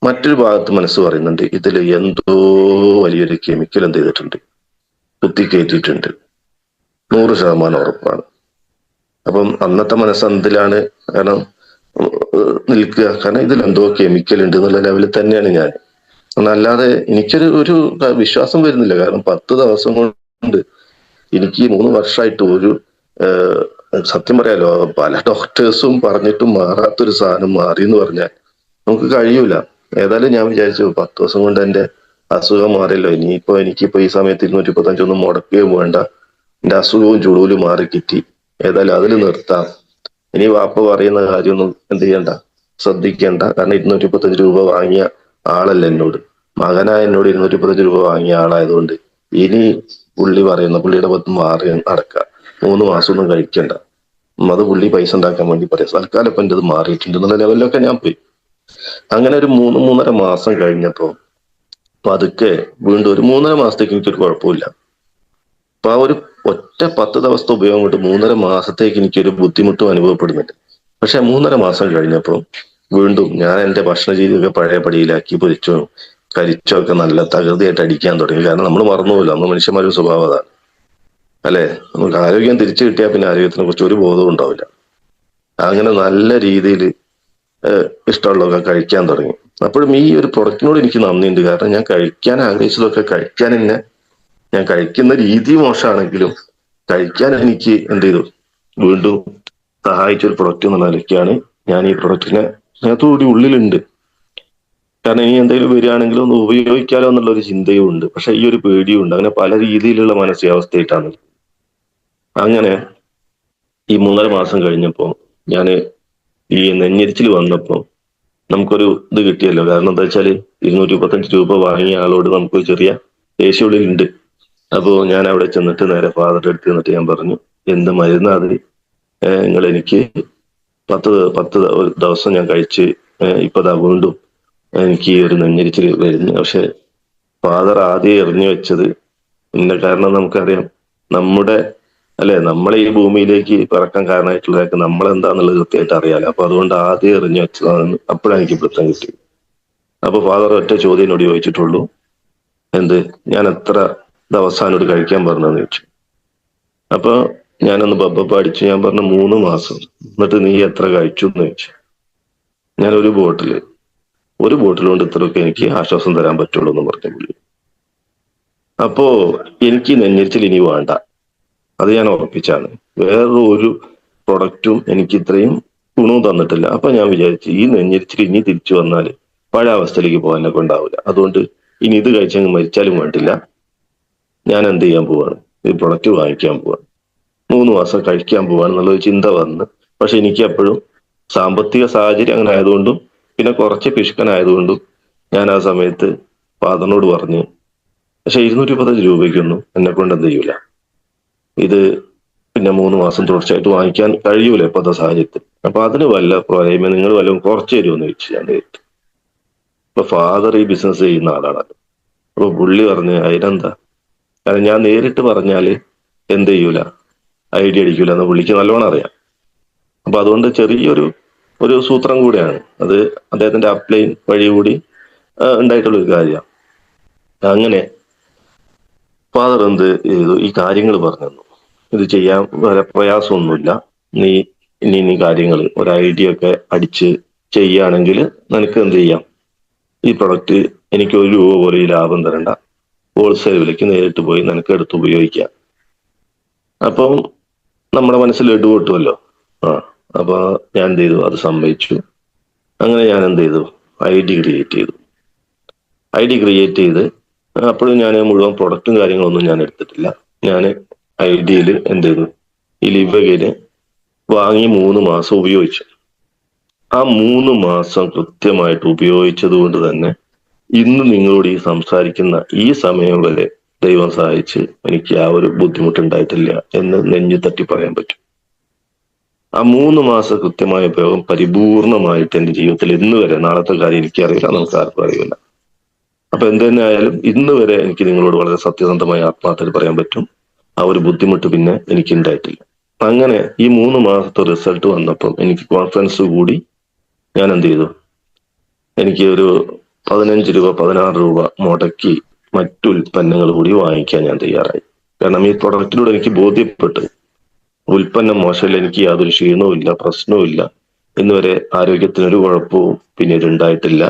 മറ്റൊരു ഭാഗത്ത് മനസ്സ് പറയുന്നുണ്ട് ഇതിൽ എന്തോ വലിയൊരു കെമിക്കൽ എന്ത് ചെയ്തിട്ടുണ്ട്, കുത്തിക്കയറ്റിയിട്ടുണ്ട്. 100% ഉറപ്പാണ്. അപ്പം അന്നത്തെ മനസ്സ് എന്തിലാണ് കാരണം നിൽക്കുക, കാരണം ഇതിൽ എന്തോ കെമിക്കൽ ഉണ്ട് എന്നുള്ള ലെവലിൽ തന്നെയാണ് ഞാൻ. അല്ലാതെ എനിക്കൊരു ഒരു വിശ്വാസം വരുന്നില്ല. കാരണം 10 ദിവസം കൊണ്ട് എനിക്ക് 3 വർഷമായിട്ട് ഒരു സത്യം പറയാലോ, പല ഡോക്ടേഴ്സും പറഞ്ഞിട്ടും മാറാത്തൊരു സാധനം മാറി എന്ന് പറഞ്ഞാൽ നമുക്ക് കഴിയൂല. ഏതായാലും ഞാൻ വിചാരിച്ചു 10 ദിവസം കൊണ്ട് എന്റെ അസുഖം മാറിയല്ലോ, എനിക്കിപ്പോ ഈ സമയത്ത് 235 മുടക്കുകയും വേണ്ട, എന്റെ അസുഖവും ചുടൂലും മാറി കിട്ടി. ഏതായാലും അതിൽ നിർത്താം. ഇനി വാപ്പ പറയുന്ന കാര്യമൊന്നും എന്ത് ചെയ്യണ്ട, ശ്രദ്ധിക്കേണ്ട. കാരണം 235 വാങ്ങിയ ആളല്ല എന്നോട്, മകനായ എന്നോട് 235 വാങ്ങിയ ആളായതുകൊണ്ട് ഇനി പുള്ളിയുടെ പത്ത് മാറി നടക്കുക. 3 മാസമൊന്നും കഴിക്കണ്ട, അത് പുള്ളി പൈസ ഉണ്ടാക്കാൻ വേണ്ടി പറയാം. തൽക്കാലം ഇപ്പൊ എന്റെ മാറിയിട്ടുണ്ട് എന്നുള്ള ലെവലിലൊക്കെ ഞാൻ പോയി. അങ്ങനെ ഒരു 3-3.5 മാസം കഴിഞ്ഞപ്പോ പതുക്കെ വീണ്ടും ഒരു 3.5 മാസത്തേക്ക് എനിക്കൊരു കുഴപ്പമില്ല. അപ്പൊ ആ ഒരു ഒറ്റ 10 ദിവസത്തെ ഉപയോഗം കൊണ്ട് 3.5 മാസത്തേക്ക് എനിക്കൊരു ബുദ്ധിമുട്ടും അനുഭവപ്പെടുന്നുണ്ട്. പക്ഷെ 3.5 മാസം കഴിഞ്ഞപ്പോൾ വീണ്ടും ഞാൻ എന്റെ ഭക്ഷണ രീതിയൊക്കെ പഴയ പടിയിലാക്കി, പൊരിച്ചോ കരിച്ചോ ഒക്കെ നല്ല തകൃതിയായിട്ട് അടിക്കാൻ തുടങ്ങി. കാരണം നമ്മൾ മറന്നുപോലും, നമ്മൾ മനുഷ്യന്മാരുടെ സ്വഭാവം അതാണ് അല്ലെ. നമുക്ക് ആരോഗ്യം തിരിച്ചു കിട്ടിയാൽ പിന്നെ ആരോഗ്യത്തിനെ കുറിച്ച് ഒരു ബോധവും ഉണ്ടാവില്ല. അങ്ങനെ നല്ല രീതിയിൽ ഇഷ്ടമുള്ളതൊക്കെ കഴിക്കാൻ തുടങ്ങി. അപ്പോഴും ഈ ഒരു പ്രൊഡക്റ്റിനോട് എനിക്ക് നന്ദിയുണ്ട്. കാരണം ഞാൻ കഴിക്കാൻ ആഗ്രഹിച്ചതൊക്കെ കഴിക്കാൻ എന്നെ, ഞാൻ കഴിക്കുന്ന രീതി മോശമാണെങ്കിലും കഴിക്കാൻ എനിക്ക് എന്ത് ചെയ്തു, വീണ്ടും സഹായിച്ച ഒരു പ്രൊഡക്റ്റ് എന്നുള്ള നിലയ്ക്കാണ് ഞാൻ ഈ പ്രൊഡക്റ്റിനെ അതിനകത്തുകൂടി ഉള്ളിലുണ്ട്. കാരണം ഇനി എന്തെങ്കിലും വരികയാണെങ്കിലും ഒന്ന് ഉപയോഗിക്കാലോ എന്നുള്ള ഒരു ചിന്തയും ഉണ്ട്. പക്ഷെ ഈ ഒരു പേടിയും ഉണ്ട്. അങ്ങനെ പല രീതിയിലുള്ള മാനസികാവസ്ഥയായിട്ടാണ്. അങ്ങനെ ഈ 3.5 മാസം കഴിഞ്ഞപ്പോ ഞാന് ഈ നെഞ്ഞെരിച്ചിൽ വന്നപ്പോ നമുക്കൊരു ഇത് കിട്ടിയല്ലോ. കാരണം എന്താ വെച്ചാല് 235 വാങ്ങിയ ആളോട് നമുക്ക് ചെറിയ ദേഷ്യം ഉള്ളിലുണ്ട്. അപ്പോ ഞാൻ അവിടെ ചെന്നിട്ട് നേരെ ഫാദറുടെ അടുത്ത് ചെന്നിട്ട് ഞാൻ പറഞ്ഞു, എന്ത് മരുന്ന് അത് നിങ്ങൾ എനിക്ക് 10 ദിവസം ഞാൻ കഴിച്ച് ഇപ്പൊ ദാ വീണ്ടും എനിക്ക് ഈ ഒരു നെഞ്ഞെരിച്ചിൽ വരുന്നു. പക്ഷെ ഫാദർ ആദ്യം എറിഞ്ഞു വെച്ചത് കാരണം നമുക്കറിയാം നമ്മുടെ അല്ലെ, നമ്മളെ ഈ ഭൂമിയിലേക്ക് പിറക്കാൻ കാരണമായിട്ടുള്ളതൊക്കെ നമ്മളെന്താന്നുള്ളത് കൃത്യമായിട്ട് അറിയാലോ. അപ്പൊ അതുകൊണ്ട് ആദ്യം എറിഞ്ഞു വെച്ചതാണെന്ന് അപ്പോഴാണ് എനിക്ക് പിടുത്തം കിട്ടി. അപ്പൊ ഫാദർ ഒറ്റ ചോദ്യം എന്നോട് ചോദിച്ചിട്ടുള്ളൂ, എന്ത് ഞാൻ എത്ര അവസാനോട് കഴിക്കാൻ പറഞ്ഞെന്ന് ചോദിച്ചു. അപ്പൊ ഞാനൊന്ന് ബബ്ബ അടിച്ചു. ഞാൻ പറഞ്ഞു 3 മാസം. എന്നിട്ട് നീ എത്ര കഴിച്ചു എന്ന് ചോദിച്ചു. ഞാൻ ഒരു ബോട്ടിൽ കൊണ്ട് ഇത്രയൊക്കെ എനിക്ക് ആശ്വാസം തരാൻ പറ്റുള്ളൂ എന്ന് പറഞ്ഞു പുള്ളി. അപ്പോ എനിക്ക് നെഞ്ഞെരിച്ചിൽ ഇനി വേണ്ട, അത് ഞാൻ ഉറപ്പിച്ചാണ്. വേറൊരു പ്രൊഡക്റ്റും എനിക്ക് ഇത്രയും ഗുണവും തന്നിട്ടില്ല. അപ്പൊ ഞാൻ വിചാരിച്ചു ഈ നെഞ്ഞെരിച്ചിൽ ഇനി തിരിച്ചു വന്നാൽ പഴയ അവസ്ഥയിലേക്ക് പോകാനൊക്കെ ഉണ്ടാവില്ല. അതുകൊണ്ട് ഇനി ഇത് കഴിച്ചങ്ങ് മരിച്ചാലും വേണ്ടില്ല, ഞാൻ എന്ത് ചെയ്യാൻ പോവാണ്, ഈ പ്രൊഡക്റ്റ് വാങ്ങിക്കാൻ പോവാണ്, 3 മാസം കഴിക്കാൻ പോവാണ് എന്നുള്ളൊരു ചിന്ത വന്ന്. പക്ഷെ എനിക്ക് എപ്പോഴും സാമ്പത്തിക സാഹചര്യം അങ്ങനെ ആയതുകൊണ്ടും പിന്നെ കുറച്ച് പിശുക്കനായതുകൊണ്ടും ഞാൻ ആ സമയത്ത് ഫാദറിനോട് പറഞ്ഞു, പക്ഷെ 215 രൂപയ്ക്കൊന്നും എന്നെ കൊണ്ട് എന്ത് ചെയ്യൂല, ഇത് പിന്നെ 3 മാസം തുടർച്ചയായിട്ട് വാങ്ങിക്കാൻ കഴിയൂല ഇപ്പോഴത്തെ സാഹചര്യത്തിൽ. അപ്പൊ അതിന് വല്ല പോരായ്മ നിങ്ങൾ വല്ലതും കുറച്ച് തരുമെന്ന് ചോദിച്ചു ഞാൻ. ഇപ്പൊ ഫാദർ ഈ ബിസിനസ് ചെയ്യുന്ന ആളാണ്. അപ്പൊ പുള്ളി പറഞ്ഞ് അതിനെന്താ, കാരണം ഞാൻ നേരിട്ട് പറഞ്ഞാല് എന്ത് ചെയ്യൂല, ഐഡിയ അടിക്കൂല എന്ന് പുള്ളിക്ക് നല്ലോണം അറിയാം. അപ്പൊ അതുകൊണ്ട് ചെറിയൊരു ഒരു സൂത്രം കൂടെയാണ് അത്, അദ്ദേഹത്തിന്റെ അപ്ലൈൻ വഴി കൂടി ഉണ്ടായിട്ടുള്ള ഒരു കാര്യമാണ്. അങ്ങനെ ഫാദർ എന്ത് ചെയ്തു, ഈ കാര്യങ്ങൾ പറഞ്ഞു തന്നു. ഇത് ചെയ്യാൻ വളരെ പ്രയാസമൊന്നുമില്ല, നീ ഇനി കാര്യങ്ങൾ ഒരു ഐഡിയ ഒക്കെ അടിച്ച് ചെയ്യുകയാണെങ്കിൽ നിനക്ക് എന്ത് ചെയ്യാം, ഈ പ്രൊഡക്റ്റ് എനിക്ക് 1 രൂപ പോലും ഈ ലാഭം തരണ്ട, ഹോൾസെയിൽ വിലയ്ക്ക് നേരിട്ട് പോയി നിനക്ക് എടുത്ത് ഉപയോഗിക്കാം. അപ്പം നമ്മുടെ മനസ്സിൽ ഇടുപൊട്ടുമല്ലോ. ആ അപ്പൊ ഞാൻ എന്ത് ചെയ്തു, അത് സമ്മതിച്ചു. അങ്ങനെ ഞാൻ എന്ത് ചെയ്തു, ഐ ഡി ക്രിയേറ്റ് ചെയ്തു. അപ്പോഴും ഞാൻ മുഴുവൻ പ്രൊഡക്റ്റും കാര്യങ്ങളൊന്നും ഞാൻ എടുത്തിട്ടില്ല. ഞാൻ ഐ ഡിയിൽ എന്ത് ചെയ്തു, ഈ ലിവഗയില് വാങ്ങി 3 മാസം ഉപയോഗിച്ചു. ആ 3 മാസം കൃത്യമായിട്ട് ഉപയോഗിച്ചത് കൊണ്ട് തന്നെ ഇന്ന് നിങ്ങളോട് ഈ സംസാരിക്കുന്ന ഈ സമയം വരെ ദൈവം സഹായിച്ച് എനിക്ക് ആ ഒരു ബുദ്ധിമുട്ടുണ്ടായിട്ടില്ല എന്ന് നെഞ്ഞു തട്ടി പറയാൻ പറ്റും. ആ 3 മാസം കൃത്യമായ ഉപയോഗം പരിപൂർണമായിട്ട് എന്റെ ജീവിതത്തിൽ ഇന്ന് വരെ, നാളത്തെ കാര്യം എനിക്കറിയില്ല, നമുക്ക് ആർക്കും അറിയില്ല. അപ്പൊ എന്ത് തന്നെ ആയാലും ഇന്ന് വരെ എനിക്ക് നിങ്ങളോട് വളരെ സത്യസന്ധമായ ആത്മാർത്ഥത്തിൽ പറയാൻ പറ്റും, ആ ഒരു ബുദ്ധിമുട്ട് പിന്നെ എനിക്ക് ഉണ്ടായിട്ടില്ല. അങ്ങനെ ഈ 3 മാസത്തെ റിസൾട്ട് വന്നപ്പം എനിക്ക് കോൺഫിഡൻസ് കൂടി. ഞാൻ എന്ത് ചെയ്തു, എനിക്ക് ഒരു 15 രൂപ 16 രൂപ മുടക്കി മറ്റു ഉൽപ്പന്നങ്ങൾ കൂടി വാങ്ങിക്കാൻ ഞാൻ തയ്യാറായി. കാരണം ഈ പ്രൊഡക്റ്റിലൂടെ എനിക്ക് ബോധ്യപ്പെട്ടു ഉൽപ്പന്നം മോശമില്ല, എനിക്ക് യാതൊരു ക്ഷീണവും ഇല്ല, പ്രശ്നവും ഇല്ല, ഇന്നുവരെ ആരോഗ്യത്തിനൊരു കുഴപ്പവും പിന്നീട് ഉണ്ടായിട്ടില്ല.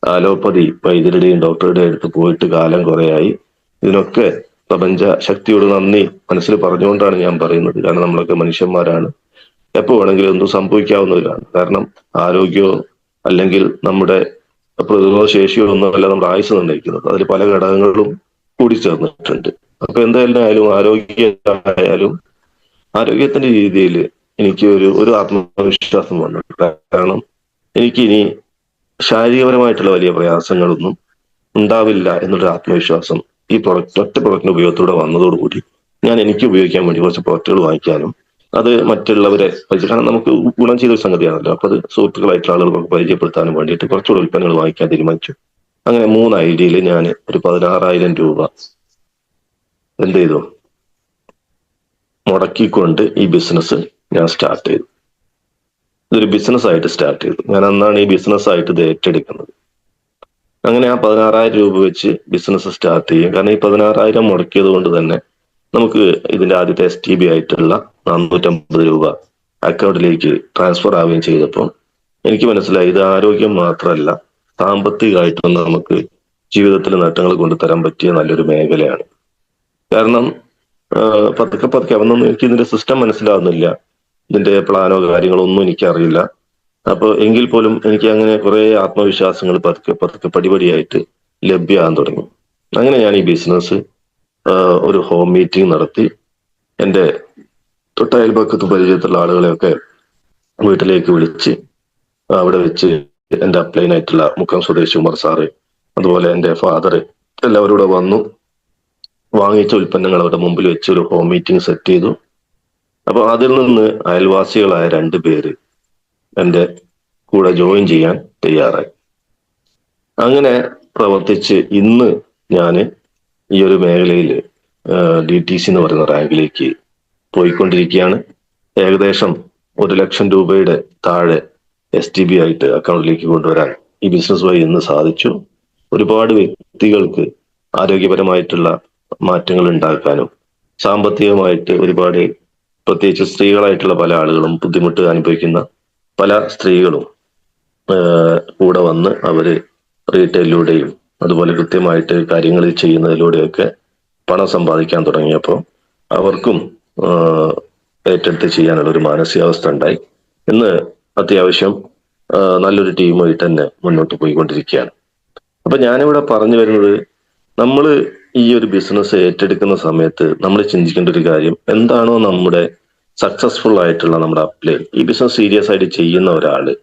അലോപ്പതി വൈദ്യരുടെയും ഡോക്ടറുടെ അടുത്ത് പോയിട്ട് കാലം കുറയായി. ഇതിനൊക്കെ പ്രപഞ്ച ശക്തിയോട് നന്ദി മനസ്സിൽ പറഞ്ഞുകൊണ്ടാണ് ഞാൻ പറയുന്നത്. കാരണം നമ്മളൊക്കെ മനുഷ്യന്മാരാണ്, എപ്പോ വേണമെങ്കിലും എന്തും സംഭവിക്കാവുന്നവരാണ്. കാരണം ആരോഗ്യമോ അല്ലെങ്കിൽ നമ്മുടെ പ്രതിരോധ ശേഷിയോ ഒന്നുമല്ല നമ്മുടെ ആയുസ് നിർണ്ണയിക്കുന്നത്, അതിൽ പല ഘടകങ്ങളും കൂടി ചേർന്നിട്ടുണ്ട്. അപ്പൊ എന്തായാലും ആരോഗ്യമായാലും ആരോഗ്യത്തിന്റെ രീതിയിൽ എനിക്ക് ഒരു ആത്മവിശ്വാസം വന്നു. കാരണം എനിക്ക് ഇനി ശാരീരികപരമായിട്ടുള്ള വലിയ പ്രയാസങ്ങളൊന്നും ഉണ്ടാവില്ല എന്നുള്ള ആത്മവിശ്വാസം ഈ ഒറ്റ പ്രൊഡക്റ്റിന്റെ ഉപയോഗത്തോടെ വന്നതോടുകൂടി ഞാൻ എനിക്ക് ഉപയോഗിക്കാൻ വേണ്ടി കുറച്ച് പ്രൊഡക്റ്റുകൾ വാങ്ങിക്കാനും അത് മറ്റുള്ളവരെ കാരണം നമുക്ക് ഗുണം ചെയ്ത ഒരു സംഗതിയാണല്ലോ. അപ്പൊ അത് സുഹൃത്തുക്കളായിട്ടുള്ള ആളുകൾക്ക് പരിചയപ്പെടുത്താനും വേണ്ടിയിട്ട് കുറച്ചുകൂടെ ഉൽപ്പന്നങ്ങൾ വാങ്ങിക്കാൻ തീരുമാനിച്ചു. അങ്ങനെ 3 ഐഡിയയിൽ ഞാൻ ഒരു 16,000 രൂപ എന്ത് ചെയ്തു, മുടക്കിക്കൊണ്ട് ഈ ബിസിനസ് ഞാൻ സ്റ്റാർട്ട് ചെയ്തു. ഇതൊരു ബിസിനസ് ആയിട്ട് സ്റ്റാർട്ട് ചെയ്തു. ഞാൻ അന്നാണ് ഈ ബിസിനസ് ആയിട്ട് ഇത് ഏറ്റെടുക്കുന്നത്. അങ്ങനെ ആ 16,000 രൂപ വെച്ച് ബിസിനസ് സ്റ്റാർട്ട് ചെയ്യും. കാരണം ഈ 16,000 മുടക്കിയത് കൊണ്ട് തന്നെ നമുക്ക് ഇതിന്റെ ആദ്യത്തെ STB ആയിട്ടുള്ള 450 രൂപ അക്കൗണ്ടിലേക്ക് ട്രാൻസ്ഫർ ആവുകയും ചെയ്തപ്പോൾ എനിക്ക് മനസ്സിലായി ഇത് ആരോഗ്യം മാത്രമല്ല, സാമ്പത്തികമായിട്ടും നമുക്ക് ജീവിതത്തിൽ നേട്ടങ്ങൾ കൊണ്ടുതരാൻ പറ്റിയ നല്ലൊരു മേഖലയാണ്. കാരണം പതുക്കെ പതുക്കെ അവനൊന്നും എനിക്ക് ഇതിന്റെ സിസ്റ്റം മനസ്സിലാവുന്നില്ല, ഇതിന്റെ പ്ലാനോ കാര്യങ്ങളോ ഒന്നും എനിക്കറിയില്ല. അപ്പൊ എങ്കിൽ പോലും എനിക്ക് അങ്ങനെ കുറെ ആത്മവിശ്വാസങ്ങൾ പതുക്കെ പതുക്കെ പടിപടിയായിട്ട് ലഭ്യമാകാൻ തുടങ്ങി. അങ്ങനെ ഞാൻ ഈ ബിസിനസ് ഒരു ഹോം മീറ്റിംഗ് നടത്തി എൻ്റെ തൊട്ടയൽപക്കത്ത് പരിചയത്തുള്ള ആളുകളെയൊക്കെ വീട്ടിലേക്ക് വിളിച്ച് അവിടെ വെച്ച് എൻ്റെ അപ്ലൈൻ ആയിട്ടുള്ള മുക്കം സ്വദേശി ഉമർ സാറ്, അതുപോലെ എൻ്റെ ഫാദർ എല്ലാവരും കൂടെ വന്നു. വാങ്ങിച്ച ഉൽപ്പന്നങ്ങൾ അവരുടെ മുമ്പിൽ വെച്ച് ഒരു ഹോം മീറ്റിംഗ് സെറ്റ് ചെയ്തു. അപ്പൊ അതിൽ നിന്ന് അയൽവാസികളായ 2 പേര് എൻ്റെ കൂടെ ജോയിൻ ചെയ്യാൻ തയ്യാറായി. അങ്ങനെ പ്രവർത്തിച്ച് ഇന്ന് ഞാൻ ഈ ഒരു മേഖലയിൽ DTC എന്ന് പറയുന്ന റാങ്കിലേക്ക് പോയിക്കൊണ്ടിരിക്കുകയാണ്. ഏകദേശം 1,00,000 രൂപയുടെ താഴെ STB ആയിട്ട് അക്കൗണ്ടിലേക്ക് കൊണ്ടുവരാൻ ഈ ബിസിനസ് വഴി ഇന്ന് സാധിച്ചു. ഒരുപാട് വ്യക്തികൾക്ക് ആരോഗ്യപരമായിട്ടുള്ള മാറ്റങ്ങൾ ഉണ്ടാക്കാനും സാമ്പത്തികമായിട്ട് ഒരുപാട്, പ്രത്യേകിച്ച് സ്ത്രീകളായിട്ടുള്ള പല ആളുകളും ബുദ്ധിമുട്ട് അനുഭവിക്കുന്ന പല സ്ത്രീകളും കൂടെ വന്ന് അവര് റീറ്റെയിലൂടെയും അതുപോലെ കൃത്യമായിട്ട് കാര്യങ്ങൾ ചെയ്യുന്നതിലൂടെയൊക്കെ പണം സമ്പാദിക്കാൻ തുടങ്ങിയപ്പോൾ അവർക്കും ഏറ്റെടുത്ത് ചെയ്യാനുള്ള ഒരു മാനസികാവസ്ഥ ഉണ്ടായി. ഇന്ന് അത്യാവശ്യം നല്ലൊരു ടീമായിട്ട് തന്നെ മുന്നോട്ട് പോയിക്കൊണ്ടിരിക്കുകയാണ്. അപ്പൊ ഞാനിവിടെ പറഞ്ഞു വരുന്നത്, നമ്മള് ഈ ഒരു ബിസിനസ് ഏറ്റെടുക്കുന്ന സമയത്ത് നമ്മൾ ചിന്തിക്കേണ്ട ഒരു കാര്യം, എന്താണോ നമ്മുടെ സക്സസ്ഫുൾ ആയിട്ടുള്ള നമ്മുടെ അപ്ലൈ, ഈ ബിസിനസ് സീരിയസ് ആയിട്ട് ചെയ്യുന്ന ഒരാള്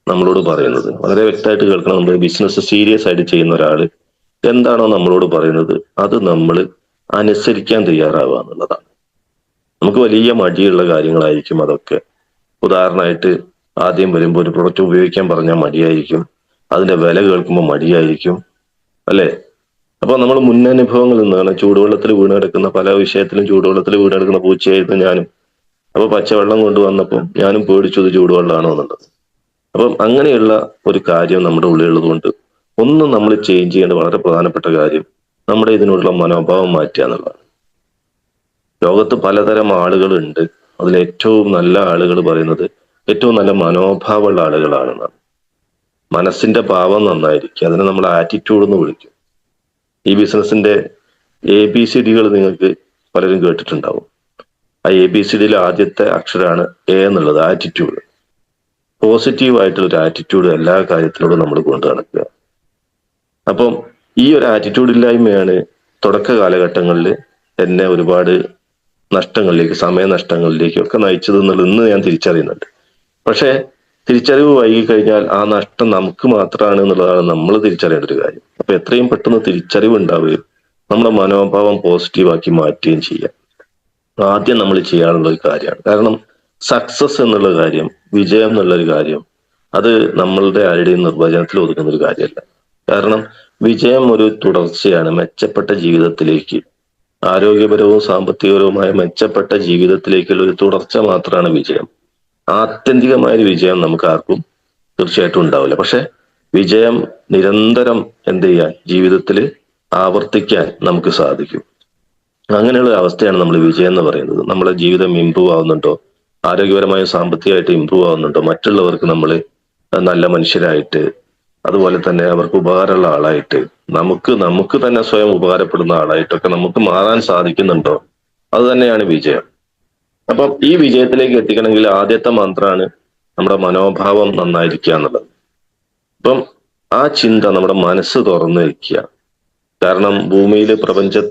നമ്മളോട് പറയുന്നത് വളരെ വ്യക്തമായിട്ട് കേൾക്കണം. നമ്മുടെ ബിസിനസ് സീരിയസ് ആയിട്ട് ചെയ്യുന്ന ഒരാള് എന്താണോ നമ്മളോട് പറയുന്നത് അത് നമ്മൾ അനുസരിക്കാൻ തയ്യാറാവുക എന്നുള്ളതാണ്. നമുക്ക് വലിയ മടിയുള്ള കാര്യങ്ങളായിരിക്കും അതൊക്കെ. ഉദാഹരണമായിട്ട് ആദ്യം വരുമ്പോൾ ഒരു പ്രൊഡക്റ്റ് ഉപയോഗിക്കാൻ പറഞ്ഞാൽ മടിയായിരിക്കും, അതിന്റെ വില കേൾക്കുമ്പോൾ മടിയായിരിക്കും, അല്ലെ? അപ്പൊ നമ്മൾ മുന്നനുഭവങ്ങളിൽ നിന്നാണ്. ചൂടുവെള്ളത്തിൽ വീണ് കിടക്കുന്ന, പല വിഷയത്തിലും ചൂടുവെള്ളത്തിൽ വീണ് കിടക്കുന്ന പൂച്ചയായിരുന്നു ഞാനും. അപ്പൊ പച്ചവെള്ളം കൊണ്ടുവന്നപ്പോൾ ഞാനും പേടിച്ചത് ചൂടുവെള്ളമാണോ എന്നുള്ളത്. അപ്പം അങ്ങനെയുള്ള ഒരു കാര്യം നമ്മുടെ ഉള്ളിലുള്ളത് കൊണ്ട് ഒന്നും നമ്മൾ ചേഞ്ച് ചെയ്യേണ്ട വളരെ പ്രധാനപ്പെട്ട കാര്യം നമ്മുടെ ഇതിനുള്ള മനോഭാവം മാറ്റുക എന്നുള്ളതാണ്. ലോകത്ത് പലതരം ആളുകളുണ്ട്. അതിൽ ഏറ്റവും നല്ല ആളുകൾ പറയുന്നത് ഏറ്റവും നല്ല മനോഭാവമുള്ള ആളുകളാണെന്നാണ്. മനസ്സിന്റെ ഭാവം നന്നായിരിക്കും, അതിനെ നമ്മൾ ആറ്റിറ്റ്യൂഡ് എന്ന് വിളിക്കും. ഈ ബിസിനസിന്റെ ABCDകൾ നിങ്ങൾക്ക് പലരും കേട്ടിട്ടുണ്ടാവും. ആ ABCDയിൽ ആദ്യത്തെ അക്ഷരമാണ് A എന്നുള്ളത്, ആറ്റിറ്റ്യൂഡ്. പോസിറ്റീവ് ആയിട്ടുള്ള ഒരു ആറ്റിറ്റ്യൂഡ് എല്ലാ കാര്യത്തിലൂടെ നമ്മൾ കൊണ്ടു നടക്കുക. അപ്പം ഈ ഒരു ആറ്റിറ്റ്യൂഡ് ഇല്ലായ്മയാണ് തുടക്ക കാലഘട്ടങ്ങളിൽ എന്നെ ഒരുപാട് നഷ്ടങ്ങളിലേക്ക്, സമയനഷ്ടങ്ങളിലേക്കും ഒക്കെ നയിച്ചത് എന്നുള്ളത് ഇന്ന് ഞാൻ തിരിച്ചറിയുന്നുണ്ട്. പക്ഷേ തിരിച്ചറിവ് വൈകി കഴിഞ്ഞാൽ ആ നഷ്ടം നമുക്ക് മാത്രമാണ് എന്നുള്ളതാണ് നമ്മൾ തിരിച്ചറിയേണ്ട ഒരു കാര്യം. അപ്പൊ എത്രയും പെട്ടെന്ന് തിരിച്ചറിവ് ഉണ്ടാവുകയും നമ്മുടെ മനോഭാവം പോസിറ്റീവാക്കി മാറ്റുകയും ചെയ്യാം. ആദ്യം നമ്മൾ ചെയ്യാനുള്ള ഒരു കാര്യമാണ്. കാരണം സക്സസ് എന്നുള്ള കാര്യം, വിജയം എന്നുള്ള ഒരു കാര്യം, അത് നമ്മളുടെ ആരുടെയും നിർവചനത്തിൽ ഒതുങ്ങുന്ന ഒരു കാര്യമല്ല. കാരണം വിജയം ഒരു തുടർച്ചയാണ് മെച്ചപ്പെട്ട ജീവിതത്തിലേക്ക്, ആരോഗ്യപരവും സാമ്പത്തികപരവുമായ മെച്ചപ്പെട്ട ജീവിതത്തിലേക്കുള്ള ഒരു തുടർച്ച മാത്രമാണ് വിജയം. ആത്യന്തികമായ ഒരു വിജയം നമുക്ക് ആർക്കും തീർച്ചയായിട്ടും ഉണ്ടാവില്ല. പക്ഷെ വിജയം നിരന്തരം എന്ത് ചെയ്യാൻ, ജീവിതത്തിൽ ആവർത്തിക്കാൻ നമുക്ക് സാധിക്കും. അങ്ങനെയുള്ള അവസ്ഥയാണ് നമ്മൾ വിജയം എന്ന് പറയുന്നത്. നമ്മുടെ ജീവിതം ഇമ്പ്രൂവ് ആവുന്നുണ്ടോ, ആരോഗ്യപരമായും സാമ്പത്തികമായിട്ട് ഇമ്പ്രൂവ് ആവുന്നുണ്ടോ, മറ്റുള്ളവർക്ക് നമ്മൾ നല്ല മനുഷ്യരായിട്ട്, അതുപോലെ തന്നെ അവർക്ക് ഉപകാരമുള്ള ആളായിട്ട്, നമുക്ക് തന്നെ സ്വയം ഉപകാരപ്പെടുന്ന ആളായിട്ടൊക്കെ നമുക്ക് മാറാൻ സാധിക്കുന്നുണ്ടോ, അത് തന്നെയാണ് വിജയം. അപ്പം ഈ വിജയത്തിലേക്ക് എത്തിക്കണമെങ്കിൽ ആദ്യത്തെ മന്ത്രമാണ് നമ്മുടെ മനോഭാവം നന്നായിരിക്കുക എന്നുള്ളത്. അപ്പം ആ ചിന്ത നമ്മുടെ മനസ്സ് തുറന്നു വെക്കുക. കാരണം ഭൂമിയിൽ പ്രപഞ്ചം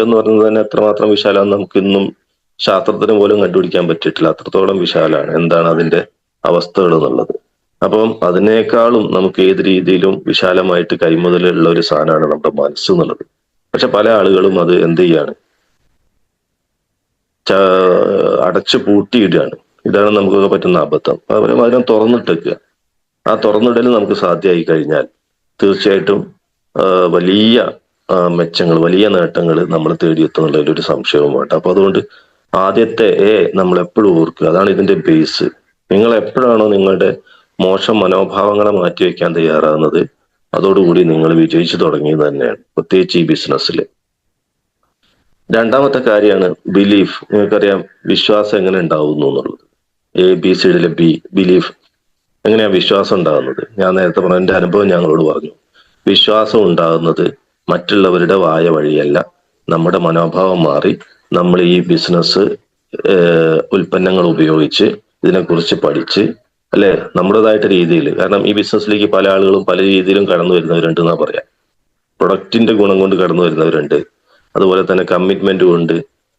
എന്ന് പറയുന്നത് തന്നെ എത്രമാത്രം വിശാലം നമുക്ക് ഇന്നും ശാസ്ത്രത്തിന് പോലും കണ്ടുപിടിക്കാൻ പറ്റിയിട്ടില്ല. അത്രത്തോളം വിശാലാണ് എന്താണ് അതിന്റെ അവസ്ഥകൾ എന്നുള്ളത്. അപ്പം അതിനേക്കാളും നമുക്ക് ഏത് രീതിയിലും വിശാലമായിട്ട് കൈമുതലുള്ള ഒരു സാധനമാണ് നമ്മുടെ മനസ്സ് എന്നുള്ളത്. പക്ഷെ പല ആളുകളും അത് എന്ത് ചെയ്യാണ്, അടച്ചു പൂട്ടിയിടുകയാണ്. ഇതാണ് നമുക്കൊക്കെ പറ്റുന്ന അബദ്ധം. അതിനെ തുറന്നിട്ടേക്കുക. ആ തുറന്നിടൽ നമുക്ക് സാധ്യമായി കഴിഞ്ഞാൽ തീർച്ചയായിട്ടും വലിയ മെച്ചങ്ങൾ, വലിയ നേട്ടങ്ങൾ നമ്മൾ തേടിയെത്തുന്നുള്ളതിൽ ഒരു സംശയവും വേണ്ട. അപ്പൊ അതുകൊണ്ട് ആദ്യത്തെ നമ്മൾ എപ്പോഴും ഓർക്കുക, അതാണ് ഇതിന്റെ ബേസ്. നിങ്ങൾ എപ്പോഴാണോ നിങ്ങളുടെ മോശം മനോഭാവങ്ങളെ മാറ്റിവെക്കാൻ തയ്യാറാകുന്നത്, അതോടുകൂടി നിങ്ങൾ വിജയിച്ചു തുടങ്ങിയത് തന്നെയാണ്, പ്രത്യേകിച്ച് ഈ ബിസിനസ്സിൽ. രണ്ടാമത്തെ കാര്യമാണ് ബിലീഫ്. നിങ്ങൾക്കറിയാം വിശ്വാസം എങ്ങനെ ഉണ്ടാവുന്നു എന്നുള്ളത്. ABCDയിലെ ബിലീഫ്. എങ്ങനെയാ വിശ്വാസം ഉണ്ടാകുന്നത്? ഞാൻ നേരത്തെ പറഞ്ഞ എന്റെ അനുഭവം ഞങ്ങളോട് പറഞ്ഞു. വിശ്വാസം ഉണ്ടാകുന്നത് മറ്റുള്ളവരുടെ വായ വഴിയല്ല, നമ്മുടെ മനോഭാവം മാറി നമ്മൾ ഈ ബിസിനസ് ഉൽപ്പന്നങ്ങൾ ഉപയോഗിച്ച് ഇതിനെക്കുറിച്ച് പഠിച്ച്, അല്ലെ, നമ്മുടേതായിട്ട് രീതിയിൽ. കാരണം ഈ ബിസിനസ്സിലേക്ക് പല ആളുകളും പല രീതിയിലും കടന്നു വരുന്നവരുണ്ട് എന്നാ പറയാം. പ്രൊഡക്റ്റിന്റെ ഗുണം കൊണ്ട് കടന്നു വരുന്നവരുണ്ട്, അതുപോലെ തന്നെ കമ്മിറ്റ്മെന്റ് കൊണ്ട്,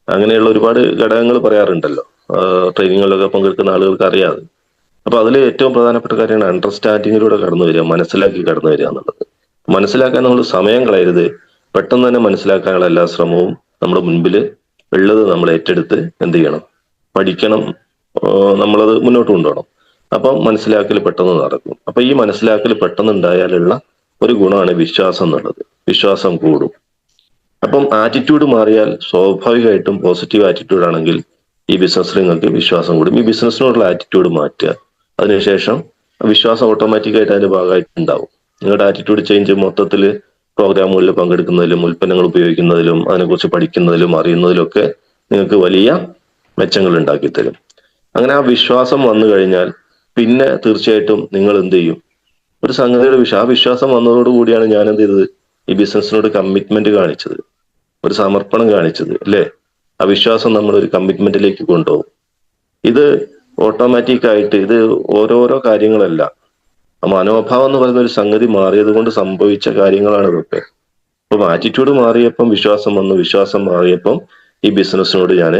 അങ്ങനെയുള്ള ഒരുപാട് ഘടകങ്ങൾ പറയാറുണ്ടല്ലോ. ട്രെയിനിങ്ങുകളിലൊക്കെ പങ്കെടുക്കുന്ന ആളുകൾക്ക് അറിയാതെ. അപ്പൊ അതിൽ ഏറ്റവും പ്രധാനപ്പെട്ട കാര്യമാണ് അണ്ടർസ്റ്റാൻഡിങ്ങിലൂടെ കടന്നു വരിക, മനസ്സിലാക്കി കടന്നു വരിക എന്നുള്ളത്. മനസ്സിലാക്കാൻ നമ്മൾ സമയം കളയരുത്. പെട്ടെന്ന് തന്നെ മനസ്സിലാക്കാനുള്ള എല്ലാ ശ്രമവും നമ്മുടെ മുൻപിൽ ഉള്ളത് നമ്മൾ ഏറ്റെടുത്ത് എന്ത് ചെയ്യണം, പഠിക്കണം, നമ്മളത് മുന്നോട്ട് കൊണ്ടുപോകണം. അപ്പം മനസ്സിലാക്കൽ പെട്ടെന്ന് നടക്കും. അപ്പൊ ഈ മനസ്സിലാക്കൽ പെട്ടെന്ന് ഉണ്ടായാലുള്ള ഒരു ഗുണമാണ് വിശ്വാസം എന്നുള്ളത്. വിശ്വാസം കൂടും. അപ്പം ആറ്റിറ്റ്യൂഡ് മാറിയാൽ സ്വാഭാവികമായിട്ടും പോസിറ്റീവ് ആറ്റിറ്റ്യൂഡ് ആണെങ്കിൽ ഈ ബിസിനസ്സിൽ നിങ്ങൾക്ക് വിശ്വാസം കൂടും. ഈ ബിസിനസ്സിനോടുള്ള ആറ്റിറ്റ്യൂഡ് മാറ്റുക. അതിനുശേഷം വിശ്വാസം ഓട്ടോമാറ്റിക് ആയിട്ട് അതിന്റെ ഭാഗമായിട്ട് ഉണ്ടാവും. നിങ്ങളുടെ ആറ്റിറ്റ്യൂഡ് ചേഞ്ച് മൊത്തത്തിൽ പ്രോഗ്രാമുകളിൽ പങ്കെടുക്കുന്നതിലും ഉൽപ്പന്നങ്ങൾ ഉപയോഗിക്കുന്നതിലും അതിനെക്കുറിച്ച് പഠിക്കുന്നതിലും അറിയുന്നതിലും ഒക്കെ നിങ്ങൾക്ക് വലിയ മെച്ചങ്ങൾ ഉണ്ടാക്കി തരും. അങ്ങനെ ആ വിശ്വാസം വന്നു കഴിഞ്ഞാൽ പിന്നെ തീർച്ചയായിട്ടും നിങ്ങൾ എന്ത് ചെയ്യും, ഒരു സംഗതിയുടെ ആ വിശ്വാസം വന്നതോടുകൂടിയാണ് ഞാൻ എന്ത് ചെയ്തത്, ഈ ബിസിനസ്സിനോട് കമ്മിറ്റ്മെന്റ് കാണിച്ചത്, ഒരു സമർപ്പണം കാണിച്ചത്, അല്ലേ? ആ വിശ്വാസം നമ്മൾ ഒരു കമ്മിറ്റ്മെന്റിലേക്ക് കൊണ്ടുപോകും. ഇത് ഓട്ടോമാറ്റിക് ആയിട്ട്, ഇത് ഓരോരോ കാര്യങ്ങളല്ല, മനോഭാവം എന്ന് പറയുന്ന ഒരു സംഗതി മാറിയത് കൊണ്ട് സംഭവിച്ച കാര്യങ്ങളാണ് ഇതൊക്കെ. അപ്പം ആറ്റിറ്റ്യൂഡ് മാറിയപ്പം വിശ്വാസം വന്നു, വിശ്വാസം മാറിയപ്പം ഈ ബിസിനസ്സിനോട് ഞാൻ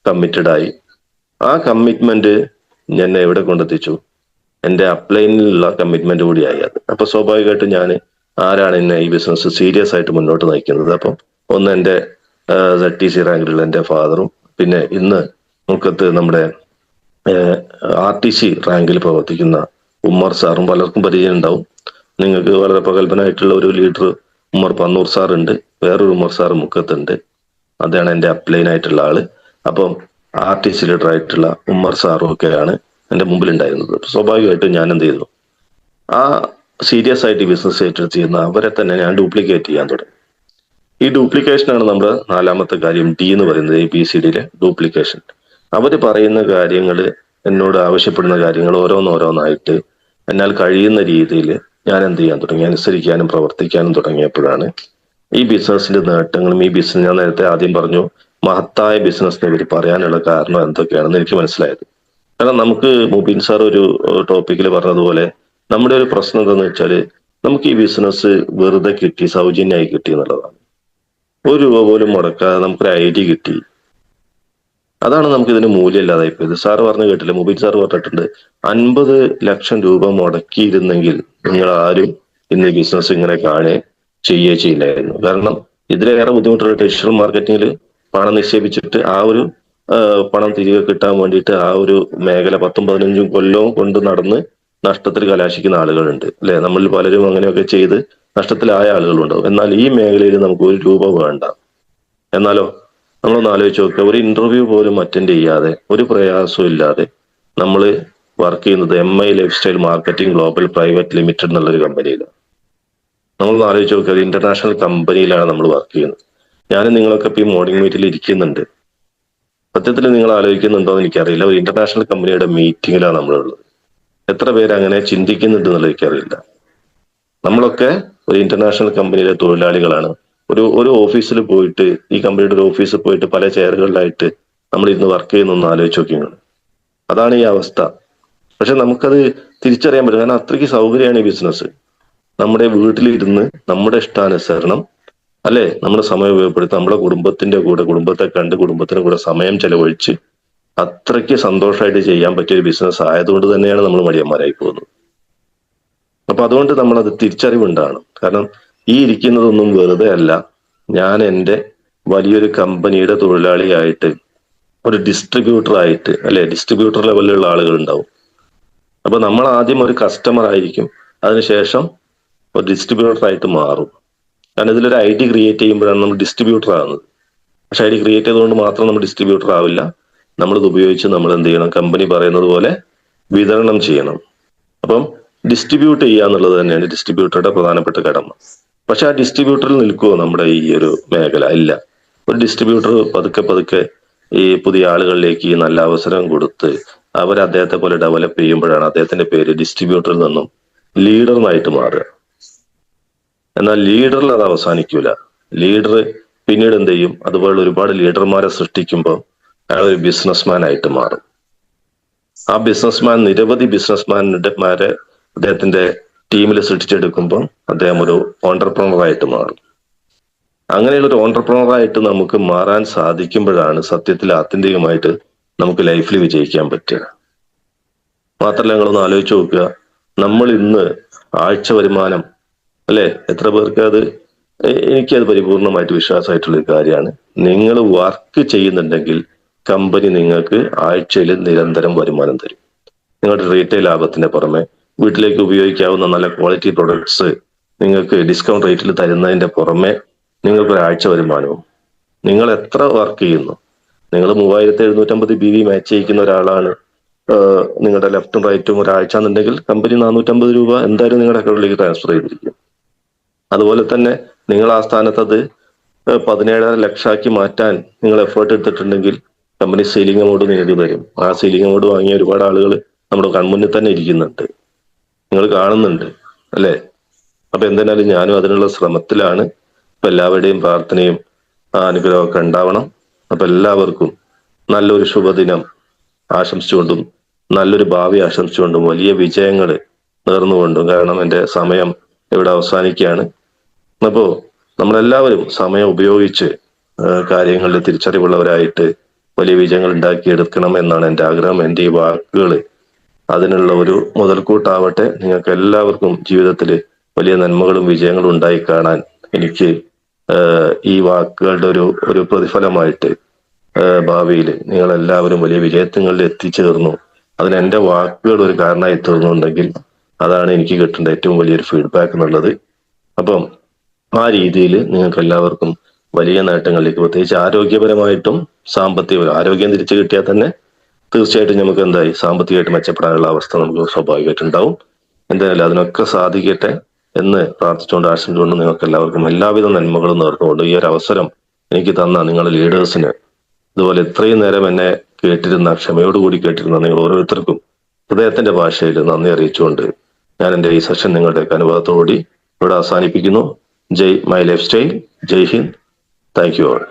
കമ്മിറ്റഡ് ആയി. ആ കമ്മിറ്റ്മെന്റ് എന്നെ എവിടെ കൊണ്ടെത്തിച്ചു? എന്റെ അപ്ലൈനിലുള്ള കമ്മിറ്റ്മെന്റ് കൂടിയായി അത്. അപ്പൊ സ്വാഭാവികമായിട്ടും ഞാൻ ആരാണ് എന്നെ ഈ ബിസിനസ് സീരിയസ് ആയിട്ട് മുന്നോട്ട് നയിക്കുന്നത്? അപ്പം ഒന്ന് എന്റെ ZTC റാങ്കിലുള്ള എന്റെ ഫാദറും, പിന്നെ ഇന്ന് മുക്കത്ത് നമ്മുടെ RTC റാങ്കിൽ പ്രവർത്തിക്കുന്ന ഉമ്മർ സാറും പലർക്കും പരിചയം ഉണ്ടാവും. നിങ്ങൾക്ക് വളരെ പ്രഗത്ഭനായിട്ടുള്ള ഒരു ലീഡർ ഉമ്മർ പന്നൂർ സാർ ഉണ്ട്, വേറൊരു ഉമ്മർ സാർ മുക്കത്തുണ്ട്. അതാണ് എന്റെ അപ്ലൈൻ ആയിട്ടുള്ള ആള്. അപ്പം RTC ലീഡർ ആയിട്ടുള്ള ഉമ്മർ സാറും ഒക്കെയാണ് എന്റെ മുമ്പിൽ ഉണ്ടായിരുന്നത്. സ്വാഭാവികമായിട്ടും ഞാൻ എന്ത് ചെയ്തു? ആ സീരിയസ് ആയിട്ട് ബിസിനസ് ഏറ്റെടുത്ത് ചെയ്യുന്ന അവരെ തന്നെ ഞാൻ ഡ്യൂപ്ലിക്കേറ്റ് ചെയ്യാൻ തുടങ്ങി. ഈ ഡ്യൂപ്ലിക്കേഷനാണ് നമ്മുടെ നാലാമത്തെ കാര്യം, D എന്ന് പറയുന്നത്, ABCDയിലെ ഡ്യൂപ്ലിക്കേഷൻ. അവര് പറയുന്ന കാര്യങ്ങൾ, എന്നോട് ആവശ്യപ്പെടുന്ന കാര്യങ്ങൾ ഓരോന്നോരോന്നായിട്ട് എന്നാൽ കഴിയുന്ന രീതിയിൽ ഞാൻ എന്ത് ചെയ്യാൻ തുടങ്ങി? അനുസരിക്കാനും പ്രവർത്തിക്കാനും തുടങ്ങിയപ്പോഴാണ് ഈ ബിസിനസിന്റെ നേട്ടങ്ങളും ഈ ബിസിനസ്, ഞാൻ നേരത്തെ ആദ്യം പറഞ്ഞു മഹത്തായ ബിസിനസിനെ പറ്റി പറയാനുള്ള കാരണം എന്തൊക്കെയാണെന്ന് എനിക്ക് മനസ്സിലായത്. കാരണം നമുക്ക് മുബീൻ സാർ ഒരു ടോപ്പിക്കിൽ പറഞ്ഞതുപോലെ നമ്മുടെ ഒരു പ്രശ്നം എന്താണെന്ന് വെച്ചാൽ നമുക്ക് ഈ ബിസിനസ് വെറുതെ കിട്ടി, സൗജന്യമായി കിട്ടി എന്നുള്ളതാണ്. 1 രൂപ പോലും മുടക്കാതെ നമുക്കൊരു ഐഡിയ കിട്ടി. അതാണ് നമുക്ക് ഇതിന് മൂല്യമില്ലാതായി പോയത്. സാറ് പറഞ്ഞു കേട്ടില്ല, മുബീൻ സാർ പറഞ്ഞിട്ടുണ്ട്, 50 ലക്ഷം രൂപ മുടക്കിയിരുന്നെങ്കിൽ നിങ്ങൾ ആരും ഇന്ന് ഈ ബിസിനസ് ഇങ്ങനെ ചെയ്യില്ലായിരുന്നു. കാരണം ഇതിലേറെ ബുദ്ധിമുട്ടുള്ള ഡിജിറ്റൽ മാർക്കറ്റിംഗിൽ പണം നിക്ഷേപിച്ചിട്ട് ആ ഒരു പണം തിരികെ കിട്ടാൻ വേണ്ടിയിട്ട് ആ ഒരു മേഖല 10-15 കൊല്ലവും കൊണ്ട് നടന്ന് നഷ്ടത്തിൽ കലാശിക്കുന്ന ആളുകളുണ്ട്, അല്ലെ? നമ്മളിൽ പലരും അങ്ങനെയൊക്കെ ചെയ്ത് നഷ്ടത്തിലായ ആളുകളുണ്ടാവും. എന്നാൽ ഈ മേഖലയിൽ നമുക്ക് 1 രൂപ വേണ്ട. എന്നാലോ നമ്മളൊന്ന് ആലോചിച്ച് നോക്കുക, ഒരു ഇന്റർവ്യൂ പോലും അറ്റൻഡ് ചെയ്യാതെ, ഒരു പ്രയാസവും ഇല്ലാതെ നമ്മൾ വർക്ക് ചെയ്യുന്നത് MI life style marketing global private limited എന്നുള്ളൊരു കമ്പനിയിലാണ്. നമ്മളൊന്ന് ആലോചിച്ച് നോക്കുക, ഒരു ഇന്റർനാഷണൽ കമ്പനിയിലാണ് നമ്മൾ വർക്ക് ചെയ്യുന്നത്. ഞാനും നിങ്ങളൊക്കെ ഇപ്പൊ ഈ മോർണിംഗ് മീറ്റിൽ ഇരിക്കുന്നുണ്ട്. സത്യത്തിൽ നിങ്ങൾ ആലോചിക്കുന്നുണ്ടോ എന്ന് എനിക്കറിയില്ല, ഒരു ഇന്റർനാഷണൽ കമ്പനിയുടെ മീറ്റിംഗിലാണ് നമ്മളുള്ളത്. എത്ര പേര് അങ്ങനെ ചിന്തിക്കുന്നുണ്ട് എന്നുള്ളത് എനിക്കറിയില്ല. നമ്മളൊക്കെ ഒരു ഇന്റർനാഷണൽ കമ്പനിയിലെ തൊഴിലാളികളാണ്. ഒരു ഓഫീസിൽ പോയിട്ട്, ഈ കമ്പനിയുടെ ഒരു ഓഫീസിൽ പോയിട്ട് പല ചെയറുകളിലായിട്ട് നമ്മൾ ഇന്ന് വർക്ക് ചെയ്യുന്നൊന്ന് ആലോചിച്ച് നോക്കിയാണ്. അതാണ് ഈ അവസ്ഥ. പക്ഷെ നമുക്കത് തിരിച്ചറിയാൻ പറ്റും, കാരണം അത്രയ്ക്ക് സൗകര്യമാണ് ഈ ബിസിനസ്. നമ്മുടെ വീട്ടിലിരുന്ന് നമ്മുടെ ഇഷ്ടാനുസരണം, അല്ലെ, നമ്മുടെ സമയം ഉപയോഗപ്പെടുത്തി നമ്മുടെ കുടുംബത്തിന്റെ കൂടെ, കുടുംബത്തെ കണ്ട് കുടുംബത്തിന്റെ കൂടെ സമയം ചെലവഴിച്ച് അത്രയ്ക്ക് സന്തോഷമായിട്ട് ചെയ്യാൻ പറ്റിയ ഒരു ബിസിനസ് ആയതുകൊണ്ട് തന്നെയാണ് നമ്മൾ മടിയന്മാരായി പോകുന്നത്. അപ്പൊ അതുകൊണ്ട് നമ്മൾ അത് തിരിച്ചറിവുണ്ടാകണം. കാരണം ഈ ഇരിക്കുന്നതൊന്നും വെറുതെ അല്ല. ഞാൻ എൻ്റെ വലിയൊരു കമ്പനിയുടെ തൊഴിലാളിയായിട്ട്, ഒരു ഡിസ്ട്രിബ്യൂട്ടർ ആയിട്ട്, അല്ലെ, ഡിസ്ട്രിബ്യൂട്ടർ ലെവലിലുള്ള ആളുകൾ ഉണ്ടാവും. അപ്പൊ നമ്മൾ ആദ്യം ഒരു കസ്റ്റമർ ആയിരിക്കും, അതിനുശേഷം ഒരു ഡിസ്ട്രിബ്യൂട്ടർ ആയിട്ട് മാറും. കാരണം ഇതിലൊരു ID ക്രിയേറ്റ് ചെയ്യുമ്പോഴാണ് നമ്മൾ ഡിസ്ട്രിബ്യൂട്ടർ ആകുന്നത്. പക്ഷെ ID ക്രിയേറ്റ് ചെയ്തുകൊണ്ട് മാത്രം നമ്മൾ ഡിസ്ട്രിബ്യൂട്ടർ ആവില്ല. നമ്മളിത് ഉപയോഗിച്ച് നമ്മൾ എന്ത് ചെയ്യണം? കമ്പനി പറയുന്നത് പോലെ വിതരണം ചെയ്യണം. അപ്പം ഡിസ്ട്രിബ്യൂട്ട് ചെയ്യുക എന്നുള്ളത് തന്നെയാണ് ഡിസ്ട്രിബ്യൂട്ടറുടെ പ്രധാനപ്പെട്ട കടമ. പക്ഷെ ആ ഡിസ്ട്രിബ്യൂട്ടറിൽ നിൽക്കുമോ നമ്മുടെ ഈ ഒരു മേഖല? ഇല്ല. ഒരു ഡിസ്ട്രിബ്യൂട്ടർ പതുക്കെ പതുക്കെ ഈ പുതിയ ആളുകളിലേക്ക് ഈ നല്ല അവസരം കൊടുത്ത് അവർ അദ്ദേഹത്തെ പോലെ ഡെവലപ്പ് ചെയ്യുമ്പോഴാണ് അദ്ദേഹത്തിന്റെ പേര് ഡിസ്ട്രിബ്യൂട്ടറിൽ നിന്നും ലീഡറിനായിട്ട് മാറുക. എന്നാൽ ലീഡറിൽ അത് അവസാനിക്കൂല. ലീഡർ പിന്നീട് എന്ത് ചെയ്യും? അതുപോലെ ഒരുപാട് ലീഡർമാരെ സൃഷ്ടിക്കുമ്പോൾ അയാൾ ഒരു ബിസിനസ്മാൻ ആയിട്ട് മാറും. ആ ബിസിനസ്മാൻ നിരവധി ബിസിനസ്മാൻമാരെ അദ്ദേഹത്തിന്റെ ടീമിൽ സൃഷ്ടിച്ചെടുക്കുമ്പോൾ അദ്ദേഹം ഒരു ഓണ്ടർപ്രണർ ആയിട്ട് മാറും. അങ്ങനെയുള്ള ഒരു ഓണ്ടർപ്രണർ ആയിട്ട് നമുക്ക് മാറാൻ സാധിക്കുമ്പോഴാണ് സത്യത്തിൽ ആത്യന്തികമായിട്ട് നമുക്ക് ലൈഫിൽ വിജയിക്കാൻ പറ്റുക. മാത്രമല്ല, നിങ്ങളൊന്ന് ആലോചിച്ച് നോക്കുക, നമ്മൾ ഇന്ന് ആഴ്ച വരുമാനം, അല്ലെ, എത്ര പേർക്ക് അത്, എനിക്കത് പരിപൂർണമായിട്ട് വിശ്വാസമായിട്ടുള്ളൊരു കാര്യമാണ്. നിങ്ങൾ വർക്ക് ചെയ്യുന്നുണ്ടെങ്കിൽ കമ്പനി നിങ്ങൾക്ക് ആഴ്ചയിൽ നിരന്തരം വരുമാനം തരും. നിങ്ങളുടെ റീറ്റെയിൽ ലാഭത്തിന് പുറമെ വീട്ടിലേക്ക് ഉപയോഗിക്കാവുന്ന നല്ല ക്വാളിറ്റി പ്രൊഡക്ട്സ് നിങ്ങൾക്ക് ഡിസ്കൗണ്ട് റേറ്റിൽ തരുന്നതിന്റെ പുറമെ നിങ്ങൾക്ക് ഒരാഴ്ച വരുമാനവും. നിങ്ങൾ എത്ര വർക്ക് ചെയ്യുന്നു? നിങ്ങൾ 3750 BV മാച്ച് ചെയ്യിക്കുന്ന ഒരാളാണ്, നിങ്ങളുടെ ലെഫ്റ്റും റൈറ്റും ഒരാഴ്ച എന്നുണ്ടെങ്കിൽ കമ്പനി 450 രൂപ എന്തായാലും നിങ്ങളുടെ അക്കൗണ്ടിലേക്ക് ട്രാൻസ്ഫർ ചെയ്തിരിക്കും. അതുപോലെ തന്നെ നിങ്ങൾ ആ സ്ഥാനത്ത് അത് 17.5 ലക്ഷമാക്കി മാറ്റാൻ നിങ്ങൾ എഫേർട്ട് എടുത്തിട്ടുണ്ടെങ്കിൽ കമ്പനി സീലിംഗ് അമൗണ്ട് നേടി തരും. ആ സീലിംഗ് അമൗണ്ട് വാങ്ങിയ ഒരുപാട് ആളുകൾ നമ്മുടെ കൺമുന്നിൽ തന്നെ ഇരിക്കുന്നുണ്ട്, നിങ്ങൾ കാണുന്നുണ്ട്, അല്ലെ? അപ്പൊ എന്തായാലും ഞാനും അതിനുള്ള ശ്രമത്തിലാണ്. ഇപ്പൊ എല്ലാവരുടെയും പ്രാർത്ഥനയും അനുഗ്രഹമൊക്കെ ഉണ്ടാവണം. അപ്പൊ എല്ലാവർക്കും നല്ലൊരു ശുഭദിനം ആശംസിച്ചുകൊണ്ടും നല്ലൊരു ഭാവി ആശംസിച്ചുകൊണ്ടും വലിയ വിജയങ്ങൾ നേർന്നുകൊണ്ടും, കാരണം എന്റെ സമയം ഇവിടെ അവസാനിക്കുകയാണ്. അപ്പോ നമ്മളെല്ലാവരും സമയം ഉപയോഗിച്ച് കാര്യങ്ങളിൽ തിരിച്ചറിവുള്ളവരായിട്ട് വലിയ വിജയങ്ങൾ ഉണ്ടാക്കിയെടുക്കണം എന്നാണ് എൻ്റെ ആഗ്രഹം. എൻ്റെ ഈ വാക്കുകൾ അതിനുള്ള ഒരു മുതൽക്കൂട്ടാവട്ടെ. നിങ്ങൾക്ക് എല്ലാവർക്കും ജീവിതത്തിൽ വലിയ നന്മകളും വിജയങ്ങളും ഉണ്ടായി കാണാൻ എനിക്ക് ഈ വാക്കുകളുടെ ഒരു പ്രതിഫലമായിട്ട് ഭാവിയിൽ നിങ്ങളെല്ലാവരും വലിയ വിജയങ്ങളിൽ എത്തിച്ചേർന്നു, അതിന് എൻ്റെ വാക്കുകൾ ഒരു കാരണമായി തീർന്നുണ്ടെങ്കിൽ അതാണ് എനിക്ക് കിട്ടേണ്ട ഏറ്റവും വലിയൊരു ഫീഡ്ബാക്ക് എന്നുള്ളത്. അപ്പം ആ രീതിയിൽ നിങ്ങൾക്ക് എല്ലാവർക്കും വലിയ നേട്ടങ്ങളിലേക്ക്, പ്രത്യേകിച്ച് ആരോഗ്യപരമായിട്ടും സാമ്പത്തികപരം, ആരോഗ്യം തിരിച്ചു കിട്ടിയാൽ തന്നെ തീർച്ചയായിട്ടും നമുക്ക് എന്തായി സാമ്പത്തികമായിട്ട് മെച്ചപ്പെടാനുള്ള അവസ്ഥ നമുക്ക് സ്വാഭാവികമായിട്ടുണ്ടാവും. എന്തായാലും അതിനൊക്കെ സാധിക്കട്ടെ എന്ന് പ്രാർത്ഥിച്ചുകൊണ്ട് ആശംസിച്ചുകൊണ്ട് നിങ്ങൾക്ക് എല്ലാവർക്കും എല്ലാവിധ നന്മകളും നേർന്നുകൊണ്ട് ഈ ഒരു അവസരം എനിക്ക് തന്ന നിങ്ങളുടെ ലീഡേഴ്സിന്, ഇതുപോലെ ഇത്രയും നേരം എന്നെ കേട്ടിരുന്ന, ക്ഷമയോടുകൂടി കേട്ടിരുന്ന നിങ്ങൾ ഓരോരുത്തർക്കും ഹൃദയത്തിന്റെ ഭാഷയിൽ നന്ദി അറിയിച്ചുകൊണ്ട് ഞാൻ എൻ്റെ ഈ സെഷൻ നിങ്ങളുടെയൊക്കെ അനുഭവത്തോടുകൂടി ഇവിടെ അവസാനിപ്പിക്കുന്നു. Jai my life style. Jai Hind. Thank you all.